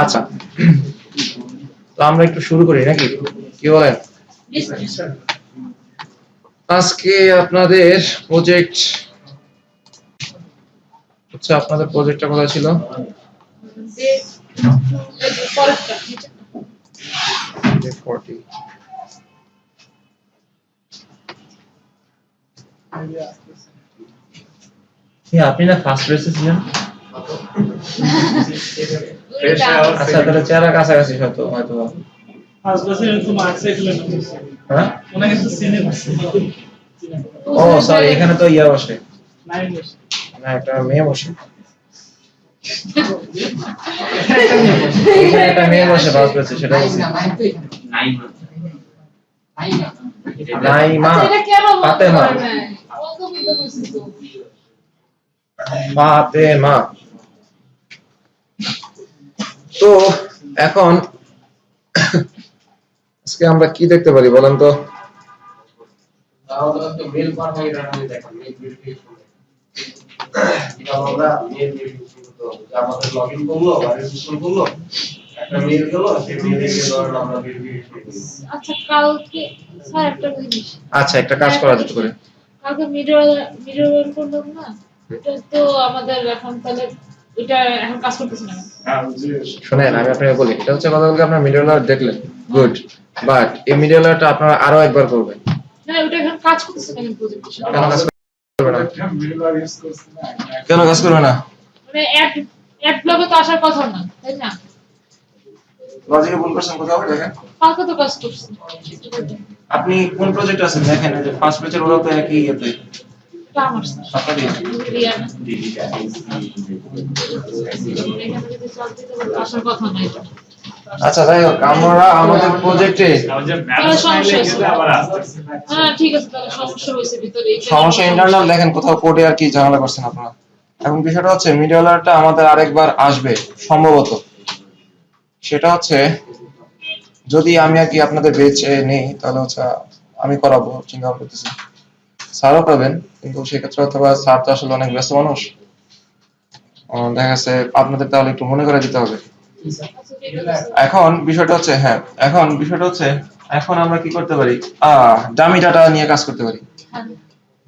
আচ্ছা, তো আমরা একটু শুরু করি নাকি, কি বলেন? আজকে আপনাদের প্রজেক্ট হচ্ছে, আপনাদের প্রজেক্টটা কোথায় ছিল? আপনি না ফার্স্ট বেসে ছিলেন? আচ্ছা, তাহলে চেহারা কাছাকাছি হয়তো হয়তো ও সরি, এখানে তো ইয়া বসে না, একটা মেয়ে বসে, এখানে একটা মেয়ে বসে ফার্স্ট বেসে, সেটা বলছি। নাইমা, ফাতেমা, ফাতেমা। তো এখন আজকে আমরা কি দেখতে পারি বলেন তো? আচ্ছা, একটা কাজ করা যেতে পারে। কালকে মিডল করলাম না, এটা তো আমাদের এখন তাহলে এটা এখন কাজ করতেছে না। শুনেন, আমি আপনাকে বলি, এটা হচ্ছে কথা বলতে আপনার মিডল লায়ার দেখলেন, গুড, বাট এই মিডল লায়ারটা আপনারা আরো একবার করবেন। না, ওটা এখন কাজ করতেছে না প্রজেক্টে। কেন কাজ করবে না? কেন কাজ করবে না? মানে অ্যাড ব্লগে তো আসার কথা না, তাই না? লজিকে ভুল করছেন কোথাও, দেখেন। কালকে তো কাজ করছে। আপনি কোন প্রজেক্ট আছেন দেখেন, এই যে ফার্স্ট পেজের ওরা তো একই ইয়েতে। এটা আমার আপনারই রিয়ানা। আসার কথা না এটা। আচ্ছা, যাই হোক, আমরা আমাদের প্রজেক্টে হ্যাঁ ঠিক আছে, তাহলে সমস্যা হয়েছে ভিতরে। সমস্যা ইন্টারনাল, দেখেন কোথাও কোডে আর কি ঝামেলা করছেন আপনারা। এখন বিষয়টা হচ্ছে মিডল লায়ারটা আমাদের আরেকবার আসবে সম্ভবত। সেটা হচ্ছে যদি আমি আর কি আপনাদের বেচে নেই, তাহলে হচ্ছে আমি করাবো চিন্তা করতেছি। স্যারও পাবেন, কিন্তু সেক্ষেত্রে অথবা স্যার তো আসলে অনেক ব্যস্ত মানুষ, দেখা যাচ্ছে আপনাদের তাহলে একটু মনে করে দিতে হবে। এখন বিষয়টা হচ্ছে, হ্যাঁ, এখন বিষয়টা হচ্ছে, এখন আমরা কি করতে পারি, ডামি ডাটা নিয়ে কাজ করতে পারি।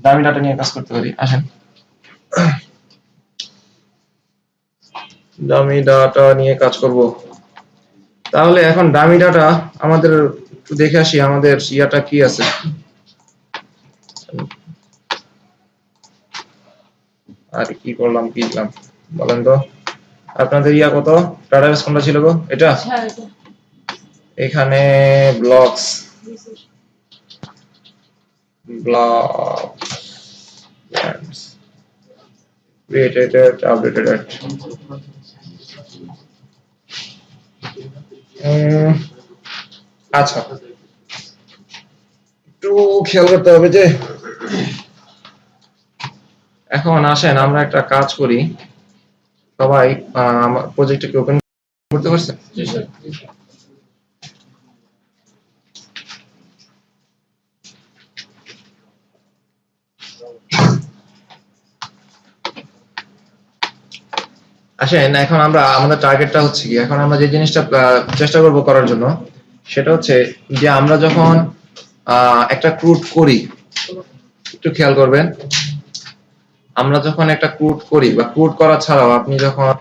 ডামি ডাটা নিয়ে কাজ করতে পারি, আসেন। ডামি ডাটা নিয়ে কাজ করব। তাহলে এখন ডামি ডাটা আমাদের একটু দেখে আসি, আমাদের ইয়াটা কি আছে। আর কি করলাম কি দিলাম বলেন তো? আপনাদের ইয়া কত, ডাটাবেস কোনটা ছিল গো? এটা এখানে blocks, created it, updated it. আচ্ছা, একটু খেয়াল করতে হবে যে, এখন আসেন আমরা একটা কাজ করি। সবাই প্রজেক্টটাকে ওপেন করতে পারছেন? আসেন, এখন আমরা আমাদের টার্গেটটা হচ্ছে কি, এখন আমরা যে জিনিসটা চেষ্টা করব করার জন্য, সেটা হচ্ছে যে আমরা যখন একটা ক্রুড করি, একটু খেয়াল করবেন, আমরা যখন একটা ক্রুড করি বা ক্রুড করা ছাড়াও আপনি যখন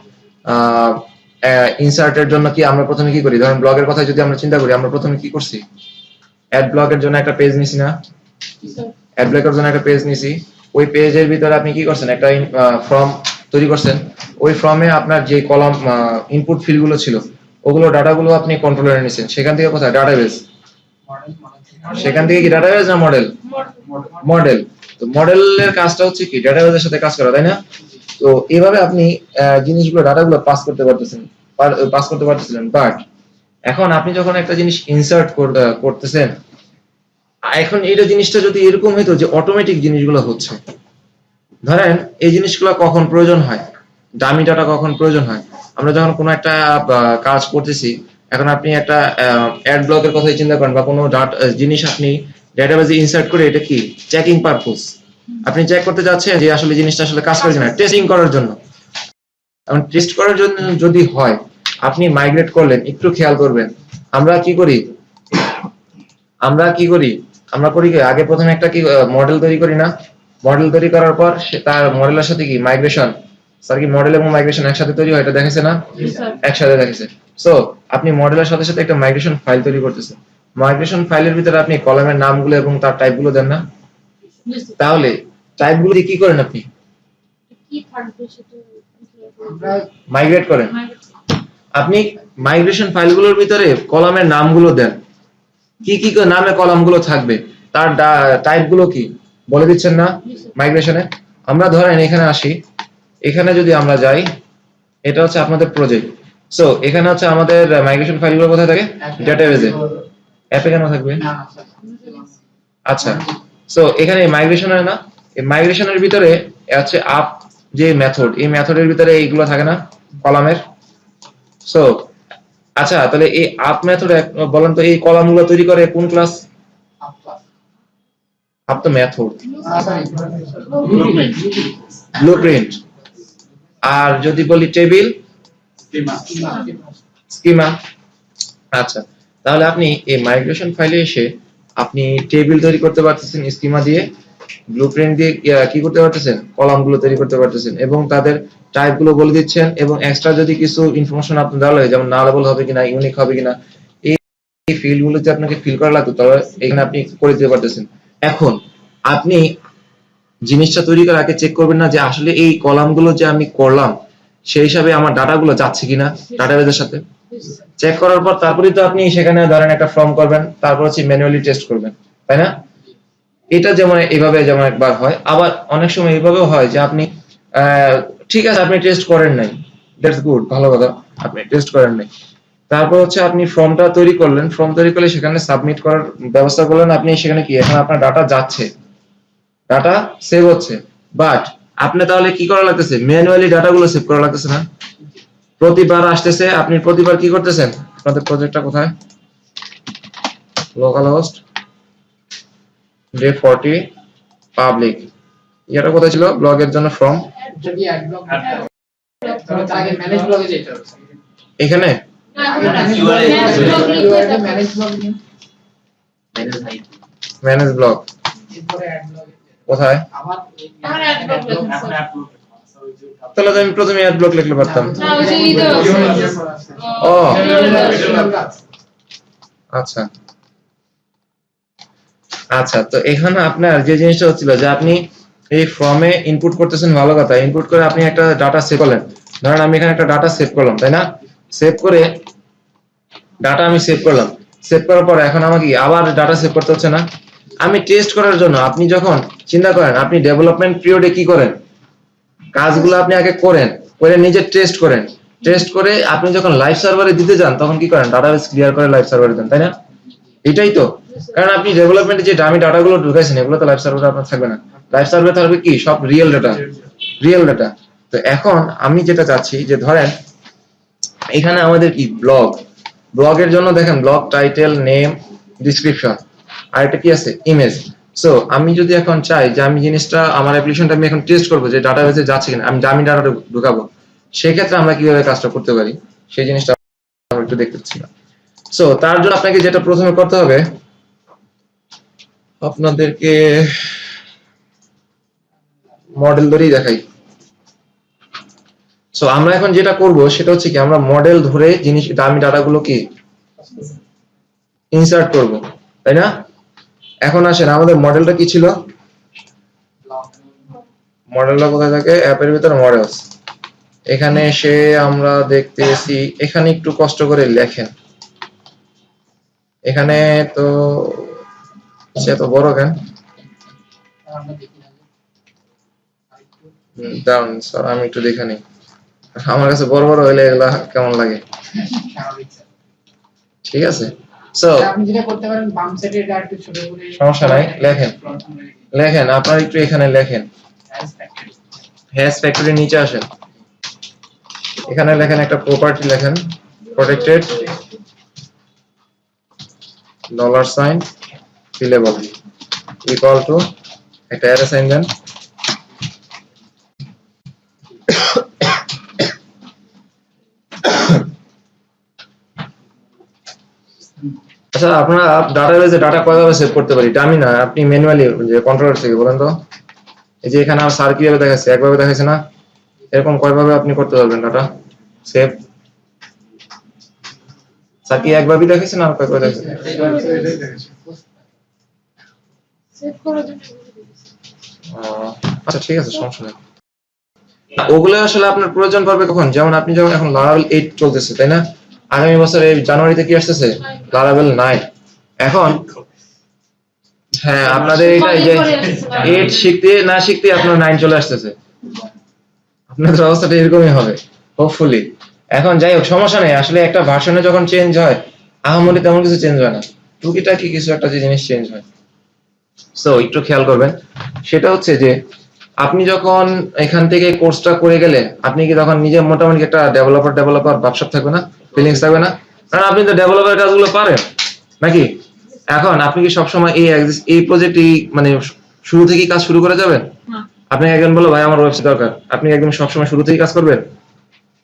ইনসার্টের জন্য কি আমরা প্রথমে কি করি, ধরেন ব্লগের কথা যদি আমরা চিন্তা করি, আমরা প্রথমে কি করছি, অ্যাড ব্লগের জন্য একটা পেজ নিছি না? অ্যাড ব্লগের জন্য একটা পেজ নিছি, ওই পেজের ভিতরে আপনি কি করছেন, একটা ফর্ম তৈরি করছেন। ওই ফর্মে আপনার যে কলাম ইনপুট ফিল্ড গুলো ছিল, ওগুলো ডাটাগুলো আপনি কন্ট্রোলারে নিছেন। সেখান থেকে কোথায় ডাটাবেস, সেখান থেকে কি ডাটাবেস না মডেল? মডেল। তো মডেলের কাজটা হচ্ছে কি, ডাটাবেসের সাথে কাজ করা, তাই না? তো এইভাবে আপনি জিনিসগুলো ডাটাগুলো পাস করতে পারতেছিলেন। বাট এখন আপনি যখন একটা জিনিস ইনসার্ট করতেছেন, এখন এইটা জিনিসটা যদি এরকম হইতো যে অটোমেটিক জিনিসগুলো হচ্ছে, ধরেন এই জিনিসগুলো কখন প্রয়োজন হয়, ডামি ডাটা কখন প্রয়োজন হয়, আমরা যখন কোনো একটা কাজ করতেছি। এখন আপনি একটা অ্যাড ব্লকের কথাই চিন্তা করেন, বা কোনো জিনিস আপনি ডেটাবেজে ইনসার্ট করে, এটা কি চেকিং পারপোজ, আপনি চেক করতে যাচ্ছেন যে আসলে জিনিসটা আসলে কাজ করে কিনা, টেস্টিং করার জন্য। এখন টেস্ট করার জন্য যদি হয় আপনি মাইগ্রেট করলেন, একটু খেয়াল করবেন আমরা কি করি, আমরা করি কি আগে প্রথমে একটা কি মডেল তৈরি করি না, মডেল তৈরি করার পর তার মডেলের সাথে কি মাইগ্রেশন, স্যার কি মডেল এবং মাইগ্রেশন একসাথে তৈরি হয়, এটা দেখেছে না? জি স্যার। একসাথে দেখেছে। সো আপনি মডেলের সাথে সাথে একটা মাইগ্রেশন ফাইল তৈরি করতেছেন, মাইগ্রেশন ফাইলের ভিতরে আপনি কলামের নামগুলো এবং তার টাইপগুলো দেন না? জি স্যার। তাহলে টাইপগুলো দিয়ে কি করেন আপনি? কি থাকবে সেটা আমরা মাইগ্রেট করেন। আপনি মাইগ্রেশন ফাইলগুলোর ভিতরে কলামের নামগুলো দেন, কি কি নামে কলামগুলো থাকবে, তার টাইপগুলো কি বলে দিচ্ছেন না মাইগ্রেশনে? আমরা ধরেন এখানে আসি, এখানে যদি আমরা যাই, এটা হচ্ছে আপনাদের প্রজেক্ট। সো এখানে হচ্ছে আমাদের মাইগ্রেশন ফাইলগুলো কোথায় থাকে? ডেটাবেজে। অ্যাপে কেন থাকবে? না না স্যার আচ্ছা, সো এখানে মাইগ্রেশনের না, এই মাইগ্রেশনের ভিতরে আছে আপ যে মেথড, এই মেথডের ভিতরে এইগুলো থাকে না কলামের। সো আচ্ছা, তাহলে এই আপ মেথড বলেন তো এই কলামগুলো তৈরি করে কোন ক্লাস? আপ তো মেথড, ব্লুপ্রিন্ট। আর যদি বলি টেবিল, স্কিমা। আচ্ছা, তাহলে আপনি এই মাইগ্রেশন ফাইলে এসে আপনি টেবিল তৈরি করতে পারতেছেন স্কিমা দিয়ে, ব্লুপ্রিন্ট দিয়ে কি করতে পারতেছেন, কলামগুলো তৈরি করতে পারতেছেন এবং তাদের টাইপগুলো বলে দিচ্ছেন, এবং এক্সট্রা যদি কিছু ইনফরমেশন আপনি দেওয়া লাগে যেমন নালেবল হবে কিনা, ইউনিক হবে কিনা, এই ফিল্ডগুলোতে আপনাকে ফিল করা লাগতো, তবে এখানে আপনি করে দিতে পারতেছেন। এখন আপনি জিনিসটা তৈরি করার আগে চেক করবেন না যে আসলে এই কলামগুলো যে আমি করলাম সেই হিসাবে আমার ডাটাগুলো যাচ্ছে কিনা ডাটাবেজের সাথে। চেক করার পর তারপরেই তো আপনি সেখানে ধরেন একটা ফর্ম করবেন, তারপর হচ্ছে ম্যানুয়ালি টেস্ট করবেন, তাই না? এটা যেমন এইভাবে যেমন একবার হয়, আবার অনেক সময় এইভাবেও হয় যে আপনি ঠিক আছে আপনি টেস্ট করেন নাই, দ্যাটস গুড, ভালো কথা, আপনি টেস্ট করেন নাই, তারপর হচ্ছে আপনি ফর্মটা তৈরি করলেন, ফর্ম তৈরি করলে সেখানে সাবমিট করার ব্যবস্থা করলেন, আপনি সেখানে কি এখন আপনার ডাটা যাচ্ছে, ডাটা সেভ হচ্ছে, বাট আপনি তাহলে কি করা লাগতেছে, ম্যানুয়ালি ডাটাগুলো সেভ করা লাগতেছে না? প্রতিবার আসতেছে, আপনি প্রতিবার কি করতেছেন, আপনাদের প্রজেক্টটা কোথায়, লোকাল হোস্ট ডে 40 পাবলিক, এটা কোথায় ছিল ব্লগের জন্য ফর্ম, এটা কি এক ব্লক তবে তার আগে ম্যানেজ ব্লগে যেতে হবে এখানে ম্যানেজ ব্লগ নিয়ে ম্যানেজ ব্লগ এরপরে অ্যাড ব্লগে কোথায়, আবার আমার অ্যাড ব্লক লেখেন স্যার। তাহলে তো আমি প্রথমে অ্যাড ব্লক লিখতে পারতাম। না ওই যে ইদো ও ও আচ্ছা আচ্ছা, তো এখানে আপনার যে জিনিসটা হচ্ছিল যে আপনি এই ফর্মে ইনপুট করতেছেন, ভালো কথা, ইনপুট করে আপনি একটা ডাটা সেভ করলেন, ধরেন আমি এখানে একটা ডাটা সেভ করলাম, তাই না? সেভ করে ডাটা আমি সেভ করলাম, সেভ করার পর এখন আমাকে আবার ডাটা সেভ করতে হচ্ছে না? আমি টেস্ট করার জন্য, আপনি যখন চিন্তা করেন আপনি ডেভেলপমেন্ট পিরিয়ডে কি করেন, কাজগুলো আপনি আগে করেন, করে নিজে টেস্ট করেন, টেস্ট করে আপনি যখন লাইভ সার্ভারে দিতে যান তখন কি করেন, ডাটাবেস ক্লিয়ার করে লাইভ সার্ভারে দেন, তাই না? এটাই তো, কারণ আপনি ডেভেলপমেন্টে যে দামি ডাটাগুলো ঢুকাইছেন এগুলো তো লাইভ সার্ভারে আপনার থাকবে না, লাইভ সার্ভারে থাকবে কি সব রিয়েল ডাটা, রিয়েল ডাটা। তো এখন আমি যেটা চাচ্ছি যে ধরেন এখানে আমাদের কি ব্লগ, ব্লগের জন্য দেখেন ব্লগ টাইটেল, নেম, ডেসক্রিপশন, আর এটা কি আছে ইমেজ। সো আমি যদি এখন চাই যে আমি জিনিসটা আমার অ্যাপ্লিকেশনটা আমি এখন টেস্ট করবো যে ডাটাবেসে যাচ্ছে কিনা, আমি দামি ডাটাটা ঢুকাবো, সেই ক্ষেত্রে আমরা কিভাবে কাজটা করতে পারি সেই জিনিসটা আমরা একটু দেখতে চাচ্ছিলাম। সো তার জন্য আপনাকে যেটা প্রথমে করতে হবে, আপনাদেরকে মডেল ধরেই দেখাই। সো আমরা এখন যেটা করব সেটা হচ্ছে কি আমরা মডেল ধরে জিনিস দামি ডাটাগুলো কি ইনসার্ট করব, তাই না? এখন আসেন আমাদের মডেলটা কি ছিল, মডেলটা কোথায় থাকে, অ্যাপের ভিতর মডেলস, এখানে এসে আমরা দেখতেছি, এখানে একটু কষ্ট করে লেখেন, এখানে তো সে তো বড় কেন, আমরা দেখি না আরেকটু দাঁড়ান স্যার আমি একটু দেখে নিই, আমার কাছে বড় বড় হইলে এগুলা কেমন লাগে, স্বাভাবিক স্যার ঠিক আছে? সো আপনি যেটা করতে পারেন বাম সাইডে এটা একটু ছোট করে সমস্যা নাই, লেখেন লেখেন, আপনার একটু এখানে লেখেন, হ্যাশ ফ্যাক্টরি নিচে আসেন, এখানে লেখেন একটা প্রপার্টি লেখেন, protected $sign fillable equal to একটা অ্যারে সাইন দেন, আচ্ছা আপনারা ডাটাবেসে ডাটা কয়ভাবে সেভ করতে পারি এটা আমি না, আপনি ম্যানুয়ালি যে কন্ট্রোলার থেকে বলেন তো। এই যে এখানে আমার স্যার কিভাবে দেখাচ্ছে, একভাবে দেখাচ্ছে না, এরকম কয়ভাবে আপনি করতে পারবেন ডাটা সেভ? স্যার কি একভাবেই দেখাচ্ছে না আর কয়ভাবে দেখাচ্ছে? সেভ করার জন্য আচ্ছা ঠিক আছে, সমস্যা নেই। না, ওগুলো আসলে আপনার প্রয়োজন পড়বে কখন, যেমন আপনি যখন এখন লারাভেল 8 চলতেছে তাই না, আগামী বছর এই জানুয়ারিতে কি আসতেছে লারাভেল 9। এখন হ্যাঁ আপনাদের এটা এই যে 8 শিখতে না শিখতে আপনার 9 চলে আসতেছে, আপনাদের অবস্থাটা এরকমই হবে হোপফুলি। এখন যাই হোক সমস্যা নেই, আসলে একটা ভার্সনে যখন চেঞ্জ হয় আহামরি তেমন কিছু চেঞ্জ হয় না, টুকিটাকি কিছু একটা যে জিনিস চেঞ্জ হয়। সো একটু খেয়াল করবেন, সেটা হচ্ছে যে আপনি যখন এখান থেকে কোর্সটা করে গেলে আপনি কি তখন নিজে মোটামুটি একটা ডেভেলপার ভাবসাব থাকবে না, ফিলিংস থাকবে না, কারণ আপনি তো ডেভেলপার কাজগুলো পারেন নাকি। এখন আপনি কি সবসময় এই প্রজেক্টই মানে শুরু থেকেই কাজ শুরু করে যাবেন? না। আপনি একজন বলো ভাই আমার ওয়েবসাইট দরকার, আপনি একদম সবসময় শুরু থেকেই কাজ করবেন?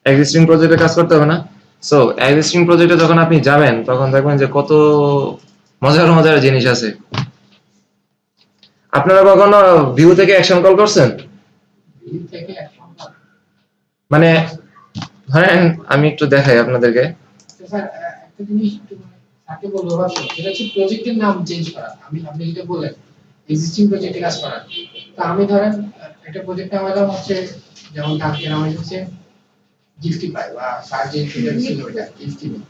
এক্সিস্টিং প্রজেক্টে কাজ করতে হবে না? সো এক্সিস্টিং প্রজেক্টে যখন আপনি যাবেন তখন দেখবেন যে কত মজার মজার জিনিস আছে। আপনারা কখনো ভিউ থেকে অ্যাকশন কল করছেন? ভিউ থেকে এখন মানে ধরেন আমি একটু দেখাই আপনাদেরকে। স্যার একটা জিনিস একটু তাকে বলবো ভাবছো, সেটা হচ্ছে প্রজেক্টের নাম চেঞ্জ করা। আপনি যেটা বললেন এক্সিস্টিং প্রজেক্টে কাজ করা, তো আমি ধরেন একটা প্রজেক্ট নাম হচ্ছে, যেমন কালকে নাম হচ্ছে গিফটিফাই বা সার্জেন ফিডার ছিল ওটা গিফটিফাই,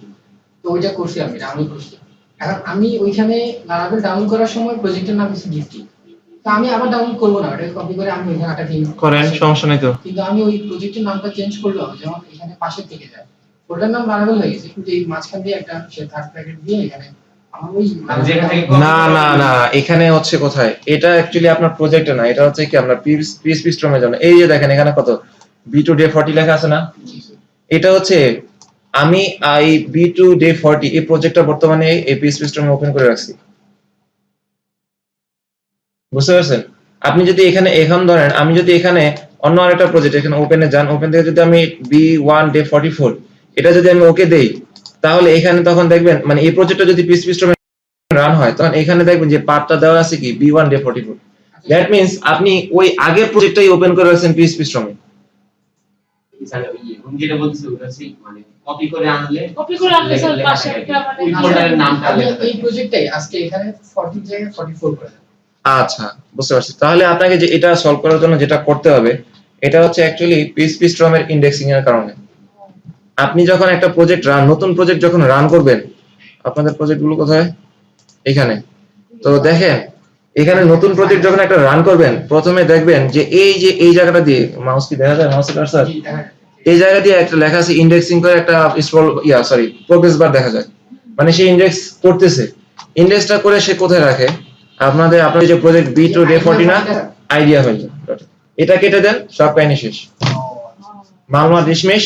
তো ওইটা করছি আমি ডাউনলোড করছি। এখন আমি ওইখানে লারাভেল ডাউনলোড করার সময় প্রজেক্টের নাম হচ্ছে গিফটি, তো আমি আবার ডাউনলোড করবো না, ওটা কপি করে আমি ওইখানে একটা দিন করেন, সমস্যা নাই তো। কিন্তু আমি ওই প্রজেক্টের নামটা চেঞ্জ করলাম, যেমন এখানে পাশে থেকে যায় ওটার নাম লারাভেল হয়ে গেছে, কিন্তু এই মাঝখান দিয়ে একটা সে থার্ড ব্র্যাকেট দিয়ে এখানে আমার ওই না না না, এখানে হচ্ছে কোথায়, এটা অ্যাকচুয়ালি আপনার প্রজেক্টে না, এটা হচ্ছে কি আমরা পিএসপি স্ট্রমের জন্য। এই যে দেখেন এখানে কত B2 ডে 40 লেখা আছে না, এটা হচ্ছে আমি B2 ডে 40 এই প্রজেক্টটা বর্তমানে এই পিএসপি স্ট্রমে ওপেন করে রাখছি, বুঝতে পারছেন? আপনি যদি এখানে এখন ধরেন আমি যদি এখানে অন্য আরেকটা প্রজেক্ট এখানে ওপেনে যান, ওপেন থেকে যদি আমি B1 ডে 44 এটা যদি আমি ওকে দেই, তাহলে এখানে তখন দেখবেন মানে এই প্রজেক্টটা যদি পিএসপি স্ট্রমে রান হয় তখন এখানে দেখবেন যে পার্টটা দেওয়া আছে কি B1 ডে 44। দ্যাট মিন্স আপনি ওই আগের প্রজেক্টটাই ওপেন করে রাখছেন পিএসপি স্ট্রমে। যেটা বলছি ওটা ঠিক, মানে কপি করে আনলে স্যার পাশে একটা মানে ওই ফোল্ডারের নামটা আমি লেখা এই থাকে। প্রজেক্টটাই আজকে এখানে 40 জায়গায় 44 করে দেব। আচ্ছা বুঝতে পারছি, তাহলে আপনাকে যে এটা সলভ করার জন্য যেটা করতে হবে এটা হচ্ছে অ্যাকচুয়ালি পিএসপি স্ট্রমের ইন্ডেক্সিং এর কারণে। আপনি যখন একটা প্রজেক্ট নতুন প্রজেক্ট যখন রান করবেন, আপনাদের প্রজেক্ট গুলো কোথায়, এখানে তো দেখেন এখানে নতুন প্রজেক্ট যখন একটা রান করবেন প্রথমে দেখবেন যে এই জায়গাটা দিয়ে মাউস কি দেখা যায়, মাউসের কার্সার এই জায়গা দিয়ে একটা লেখা আছে ইন্ডেক্সিং করে একটা স্ক্রল প্রোগ্রেস বার দেখা যায়, মানে সে ইন্ডেক্স করতেছে। ইন্ডেক্সটা করে সে কোথায় রাখে, আপনাদের যে প্রজেক্ট B2 ডে 40 না আইডিয়া হয়ে যায়, এটা কেটে দেন, সব কাহিনী শেষ, মামলা ডিসমিস,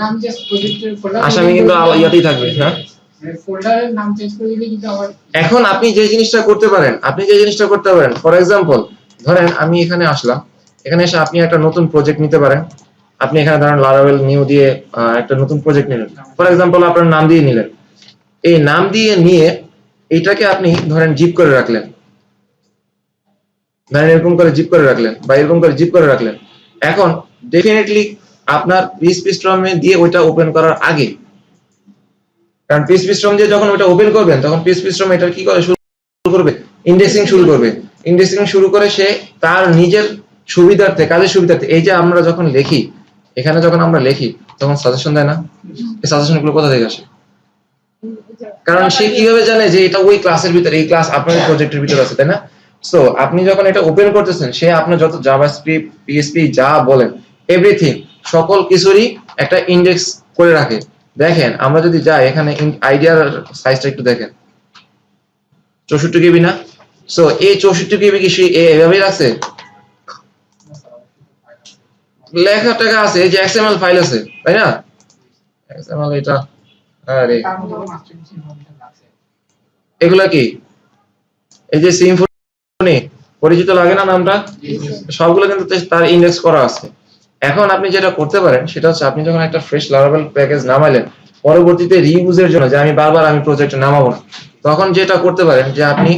নাম জাস্ট প্রজেক্টের ফোল্ডার আসামি কিন্তু ইয়াতেই থাকবে। হ্যাঁ মানে ফোল্ডারের নাম চেঞ্জ করে দিলে কিন্তু আবার এখন আপনি যে জিনিসটা করতে পারেন, ফর এক্সাম্পল ধরেন আমি এখানে আসলাম, এখানে এসে আপনি একটা নতুন প্রজেক্ট নিতে পারেন। আপনি এখানে ধরেন লারাভেল নিউ দিয়ে একটা নতুন প্রজেক্ট নিলেন, ফর এক্সাম্পল আপনার নাম দিয়ে নিলেন, এই নাম দিয়ে নিয়ে এইটাকে আপনি ধরেন জিপ করে রাখলেন, ধরেন এরকম করে জিপ করে রাখলেন বা এরকম করে জিপ করে রাখলেন। এখন ডেফিনেটলি আপনার পিএসপি স্ট্রমে দিয়ে ওইটা ওপেন করার আগে, কারণ পিএসপি স্ট্রম দিয়ে যখন ওটা ওপেন করবেন তখন পিএসপি স্ট্রম এটা কি করে শুরু করবে, ইন্ডেক্সিং শুরু করবে। ইন্ডেক্সিং শুরু করে সে তার নিজের সুবিধার্থে, কাজের সুবিধার্থে, এই যে আমরা যখন লিখি এখানে যখন আমরা লিখি তখন সাজেশন দেয় না, এই সাজেশন গুলো কোথা থেকে আসে? কারণ সে কিভাবে জানে যে এটা ওই ক্লাসের ভিতরে, এই ক্লাস আপনাদের প্রজেক্টের ভিতরে আছে, তাই না? সো আপনি যখন এটা ওপেন করতেছেন সে আপনার যত জাভাস্ক্রিপ্ট পিএসপি যা বলেন এভরিথিং সকল কিছুরই একটা ইন্ডেক্স করে রাখে। দেখেন আমরা যদি যাই এখানে আইডিয়ার সাইজটা একটু দেখেন, 64 কেবি না? সো এই 64 কেবি কি সে এভাবেই রাখছে? লেখা টাকা আছে, এই যে XML ফাইল আছে, তাই না? XML এটা আরে তার মধ্যে মাস্টার কিছু ইনফরমেশন আছে। এগুলা কি, এই যে সিম্ফনি পরিচিত লাগে না নামটা, সবগুলো কিন্তু তার ইন্ডেক্স করা আছে। এখন আপনি যেটা করতে পারেন সেটা হচ্ছে আপনি যখন একটা ফ্রেশ লারাভেল প্যাকেজ নামাইলেন পরবর্তীতে রিইউজের জন্য যে আমি বারবার আমি প্রজেক্টে নামাবো না, তখন যেটা করতে পারেন যে আপনি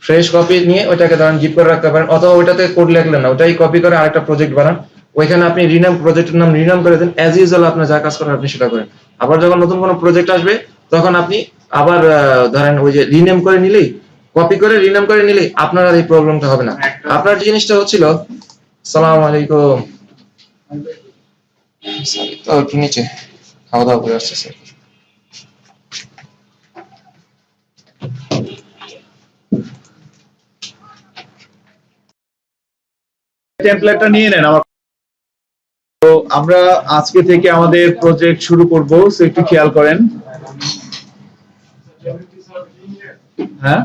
ফ্রেশ কপি নিয়ে ওইটাকে ধরেন জিপ করে রাখতে পারেন, অথবা ওইটাতে কোড লিখলেন না, ওটাই কপি করে আরেকটা প্রজেক্ট বানান, ওইখানে আপনি রিনাম প্রজেক্টের নাম রিনাম করে দেন, অ্যাজ ইউজুয়াল আপনার যা কাজ করেন আপনি সেটা করেন। আবার যখন নতুন কোনো প্রজেক্ট আসবে তখন আপনি আবার ধরেন ওই যে রিনেম করে নিলেই, কপি করে রিনেম করে নিলেই আপনার আর এই প্রবলেমটা হবে না। আপনার যে জিনিসটা হচ্ছিল, আসসালামু আলাইকুম সরি তো একটু নিচে খাওয়া দাওয়া করে আসছে স্যার। টেমপ্লেটটা নিয়ে নেন আমার। তো আমরা আজকে থেকে আমাদের প্রজেক্ট শুরু করব, সো একটু খেয়াল করেন। হ্যাঁ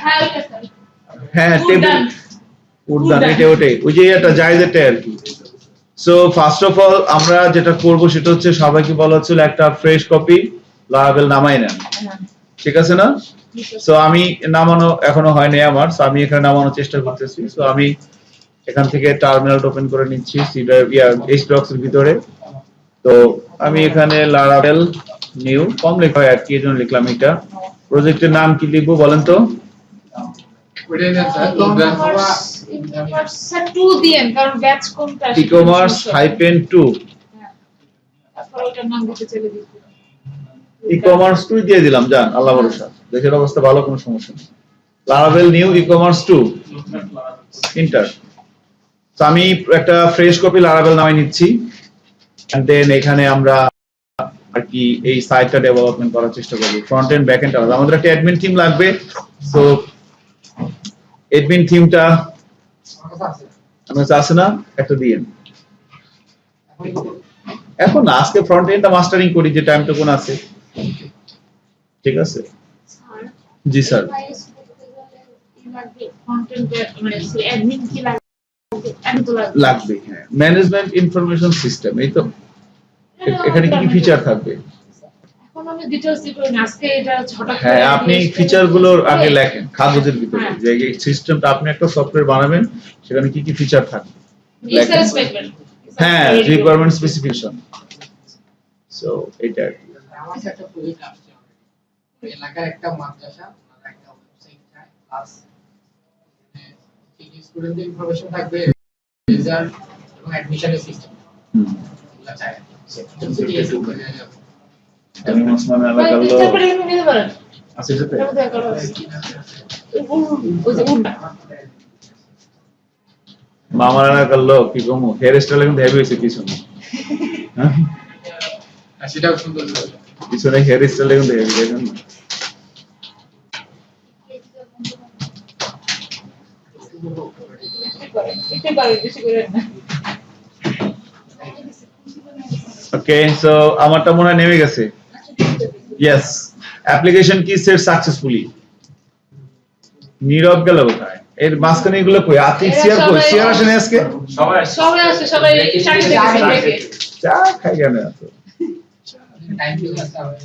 হ্যাঁ ওটা স্যার হ্যাঁ টেবিল উড়দান, এটা ওটাই ওই যে এটা জায়জাটা আর কি। সো ফার্স্ট অফ অল আমরা যেটা করব সেটা হচ্ছে সবাইকে বলা হচ্ছিল একটা ফ্রেশ কপি লারাভেল নামাই নেন, ঠিক আছে না? সো আমি নামানো এখনো হয়নি আমার, সো আমি এখানে নামানোর চেষ্টা করতেছি। সো আমি এখান থেকে টার্মিনাল ওপেন করে নিচ্ছি এইচডক্স এর ভিতরে। তো আমি এখানে লারাভেল নিউ কম লেখা হয় আর কি, এজন্য লিখলাম এটা। প্রজেক্টের নাম কি লিখবো বলেন তো? ওইটাই না স্যার স্যার 2 দিয়েন, কারণ ব্যাচ কোনটা ই-কমার্স -2 তারপর ওটার নাম দিতে চলে দিই। ই-কমার্স 2 দিয়ে দিলাম, জান আল্লাহ ভরসা, দেশের অবস্থা ভালো, কোনো সমস্যা নেই। Laravel new ecommerce 2 inter. তো আমি একটা ফ্রেশ কপি লারাভেল নামে নিচ্ছি, এন্ড দেন এখানে আমরা আর কি এই সাইটটা ডেভেলপমেন্ট করার চেষ্টা করব। ফ্রন্ট এন্ড ব্যাক এন্ড আলাদা, আমাদের একটা অ্যাডমিন টিম লাগবে। সো অ্যাডমিন টিমটা আমার কাছে আছে না, একটা দিয়েন। এখন না, আজকে ফ্রন্ট এন্ডটা মাস্টারিং করি, যে টাইমটা কোন আছে, ঠিক আছে? স্যার জি স্যার। কন্টেন্ট মানে অ্যাডমিন কি লাগবে? আমি তো লাগবে। লাগবে, হ্যাঁ। ম্যানেজমেন্ট ইনফরমেশন সিস্টেম, এই তো। এখানে কি কি ফিচার থাকবে? এখন আমি ডিটেইলস করি না, আজকে এটা হঠাৎ করে হ্যাঁ, আপনি ফিচার গুলোর আগে লেখেন খাদ্যের ভিতরে, যে এই সিস্টেমটা আপনি একটা সফটওয়্যার বানাবেন, সেখানে কি কি ফিচার থাকবে লেখেন। হ্যাঁ, রিকোয়ারমেন্ট স্পেসিফিকেশন। সো এটা আর কি। আমার কাছে একটা প্রজেক্ট আসছে, এলাকার একটা মাদ্রাসা, ওনারা একটা ওয়েবসাইট চায়, প্লাস স্টুডেন্টদের ইনফরমেশন থাকবে, রেজাল্ট এবং অ্যাডমিশনের সিস্টেম এগুলো চায়। আমি ওসমান ভাই এলাকার লোক। এটা পরে নিতে পারেন। আছে যেতে। এটা দেখা করো। ওই যে উন্না। মামার এলাকার লোক, কি কমু, হেয়ার স্টাইল কিন্তু হেভি হয়েছে পিছনে। হ্যাঁ, আর সেটাও সুন্দর করে। পিছনে হেয়ার স্টাইল কিন্তু হেভি, দেখেন না? এটা করে বেশি করে না। ওকে, সো আমারটা মনে হয় নেমে গেছে। ইয়েস, অ্যাপ্লিকেশন কি সেট সাকসেসফুলি। নীরব গেল কোথায়? এর মাঝখানে এগুলো কই? আতিক সিয়ার কই? সিয়ার আসেনি আজকে? সবাই আসে, সবাই চাকরি দেখে। চা খাই কেন এত? টাইম টু আসতে হবে।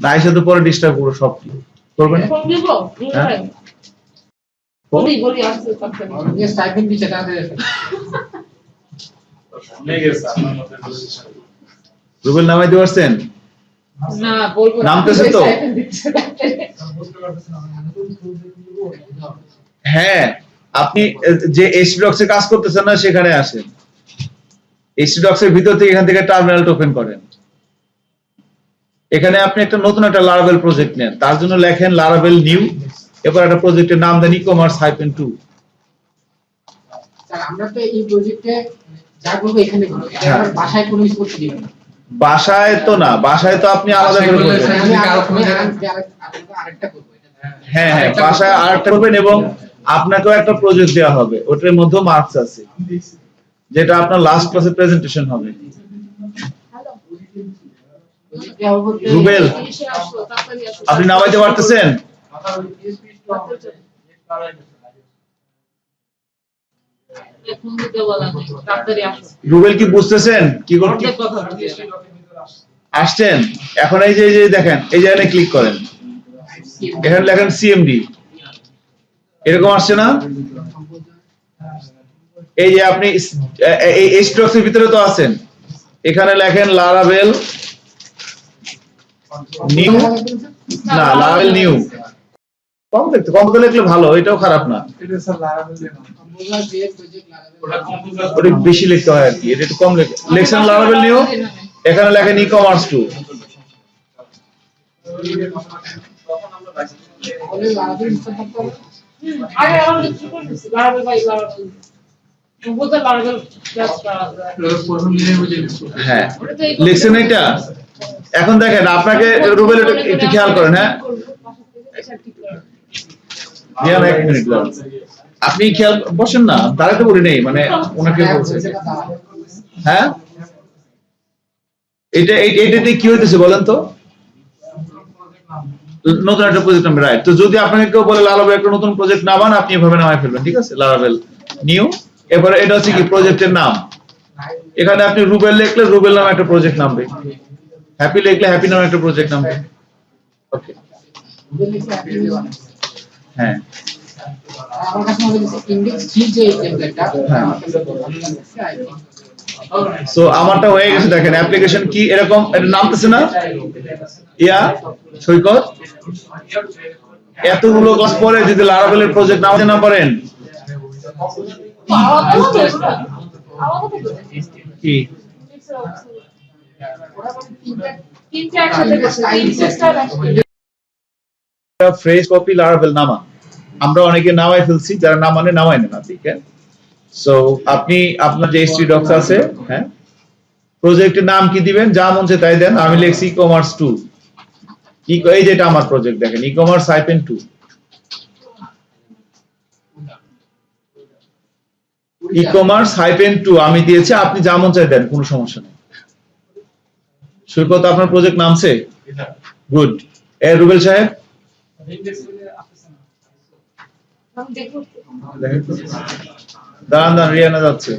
না, এসে তো পরে ডিস্টার্ব করবো, সব কি করবেন? ফোন দিব? হ্যাঁ? বলি আসছে কথা। অনেকে স্টাইপেন্ড দিচ্ছে তাদের। রুবেল নামাইতে পারছেন? না বলবো না। নামতেছে তো? হ্যাঁ, আপনি যে এইচডক্স এ কাজ করতেছেন না, সেখানে আসেন। এইচডক্স এর ভিতর থেকে এখান থেকে টার্মিনাল ওপেন করেন। এখানে আপনি একটা নতুন একটা লারাভেল প্রজেক্ট নেন, তার জন্য লেখেন লারাভেল নিউ, এরপর একটা প্রজেক্টের নাম দেন ই-কমার্স -2। স্যার আমরা তো এই প্রজেক্টে যা করব এখানে করব, এটা হ্যাঁ। আমার বাসায় কোনো কিছু করতে দিবেন না। বাসায় তো না, বাসায় তো আপনি আলাদা করে করবেন। আমি আরেকটা করব এটা। হ্যাঁ হ্যাঁ, বাসায় আরেকটা করবেন, এবং আপনাকেও একটা প্রজেক্ট দেওয়া হবে, ওটার মধ্যে মার্কস আছে, যেটা আপনার লাস্ট ক্লাসে প্রেজেন্টেশন হবে। প্রজেক্টে হবে বলতে রুবেল, এসে আসো, তাড়াতাড়ি আসো। আপনি নামাইতে পারতেছেন? ফোন দিতে বলা নেই, তাড়াতাড়ি আসো। রুবেল কি বুঝতেছেন কি করতে অর্ধেক কথা বলছি। আসছেন? এখন এই যে দেখেন, এই জায়গায় ক্লিক করেন, এখানে লেখেন সিএমডি, এরকম আসছে না? এই যে আপনি এই স্ট্রোকস এর ভিতরে তো আছেন, এখানে লেখেন লারাভেল নিউ, না লারাভেল নিউ, কম দেখতে, কম তো লিখলে ভালো, এটাও খারাপ না, ওটা বেশি লিখতে হয় আর কি, এটা একটু কম লেখছেন লারাভেল নিউ, এখানে লেখেন ই কমার্স 2। আগে আমাদের কি করতেছি লারাবেল ভাই লারাবেল বলতে লারাবেল ক্লাস করা হ্যাঁ লেখছেন এটা। এখন দেখেন আপনাকে রুবেল একটু খেয়াল করেন, হ্যাঁ রিয়ান এক মিনিট আপনি খেয়াল বসেন না, দাঁড়াতে বলি নেই, মানে ওনাকে বলছে হ্যাঁ এইটাতে কি হইতেছে বলেন তো, নতুন একটা প্রজেক্ট নাম, রাইট। তো যদি আপনাকে কেউ বলে লারাভেল একটা নতুন প্রজেক্ট নামান, আপনি এভাবে নামাই ফেলবেন, ঠিক আছে, লারাভেল নিউ। এবারে এটা হচ্ছে কি প্রজেক্টের নাম, এখানে আপনি রুবেল লিখলে রুবেল নামে একটা প্রজেক্ট নামবে, হ্যাপি লিখলে হ্যাপি নামে একটা প্রজেক্ট নামবে। ওকে হ্যাঁ আমার কাছে মনে হচ্ছে ইন্ডেক্স 3 যে টেমপ্লেটটা আমার কাছে ভালো লাগছে আই থিংক। সো আমারটা হয়ে গেছে, দেখেন অ্যাপ্লিকেশন কি এরকম এটা নামতেছে না, ইয়া সৈকত এতগুলো ক্লাস পরে যদি লারাভেলের প্রজেক্ট নামাতে না পারেন কি তিনটা একসাথে করছে তিন সিস্টার একসাথে ফ্রেশ কপি লারাভেল নামা, আমরা অনেকে নামাই ফেলছি, যারা নামানে নামাই না, ঠিক আছে। সো আপনি আপনার যে এসটি ডক্স আছে, হ্যাঁ প্রজেক্টের নাম কি দিবেন, যা মন চায় তাই দেন। আমি লিখছি ই কমার্স 2, এই যেটা আমার প্রজেক্ট দেখেন ই কমার্স -2, ই কমার্স -2 আমি দিয়েছি, আপনি যা মন চায় দেন, কোনো সমস্যা নেই। সৈকত আপনার প্রজেক্ট নামছে, গুড। রুবেল সাহেব আমি দেখব দেখেন তো, দাঁড়ান দাঁড়ান, রিয়ানা যাচ্ছে।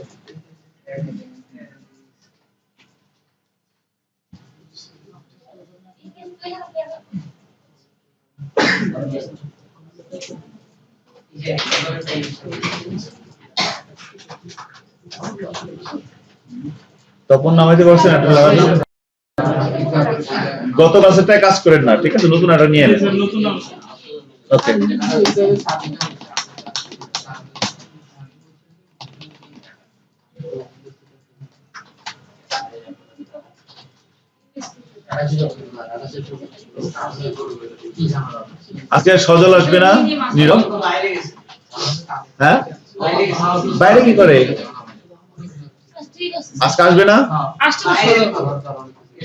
তপন নামাইতে পারছেন একটা লাগানো, গত ক্লাসেরটাই কাজ করেন না, ঠিক আছে, নতুন একটা নিয়ে নেন। ওকে আজকে আর সজল আসবে না, নীরব হ্যাঁ বাইরে কি করে, ঠিক আছে আজকে আসবে না, আসতে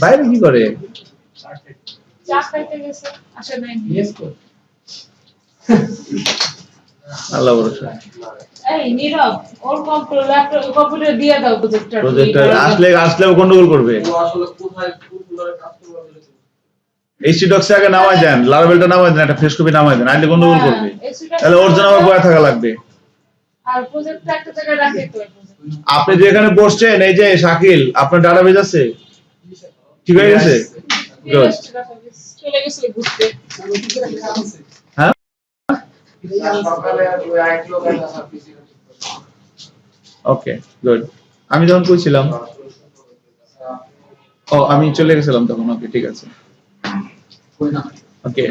বাইরে কি করে, চা খাইতে গেছে আসে নাই ইয়েস কর আল্লাহ ভরসা। এই নীরব ওর কম্পিউটার দিয়ে দাও প্রজেক্টর প্রজেক্টর আসলেও গন্ডগোল করবে। এইচটি ডক্স আগে নামাই দেন, লারাভেলটা নামাই দেন, একটা ফ্রেশ কপি নামাই দেন, আইলে গন্ডগোল করবে, তাহলে ওর জন্য আমার বয়া থাকা লাগবে। আর প্রজেক্টটা একটা জায়গায় রাখে তো আপনি যে এখানে বসছেন, এই যে শাকিল, আপনার ডাটাবেজ আছে, ঠিক হয়ে গেছে, গুড। চলে গেছে বুঝতে হ্যাঁ ওকে গুড। আমি যখন কইছিলাম, ও আমি চলে গেছিলাম তখন, ওকে ঠিক আছে। ওকে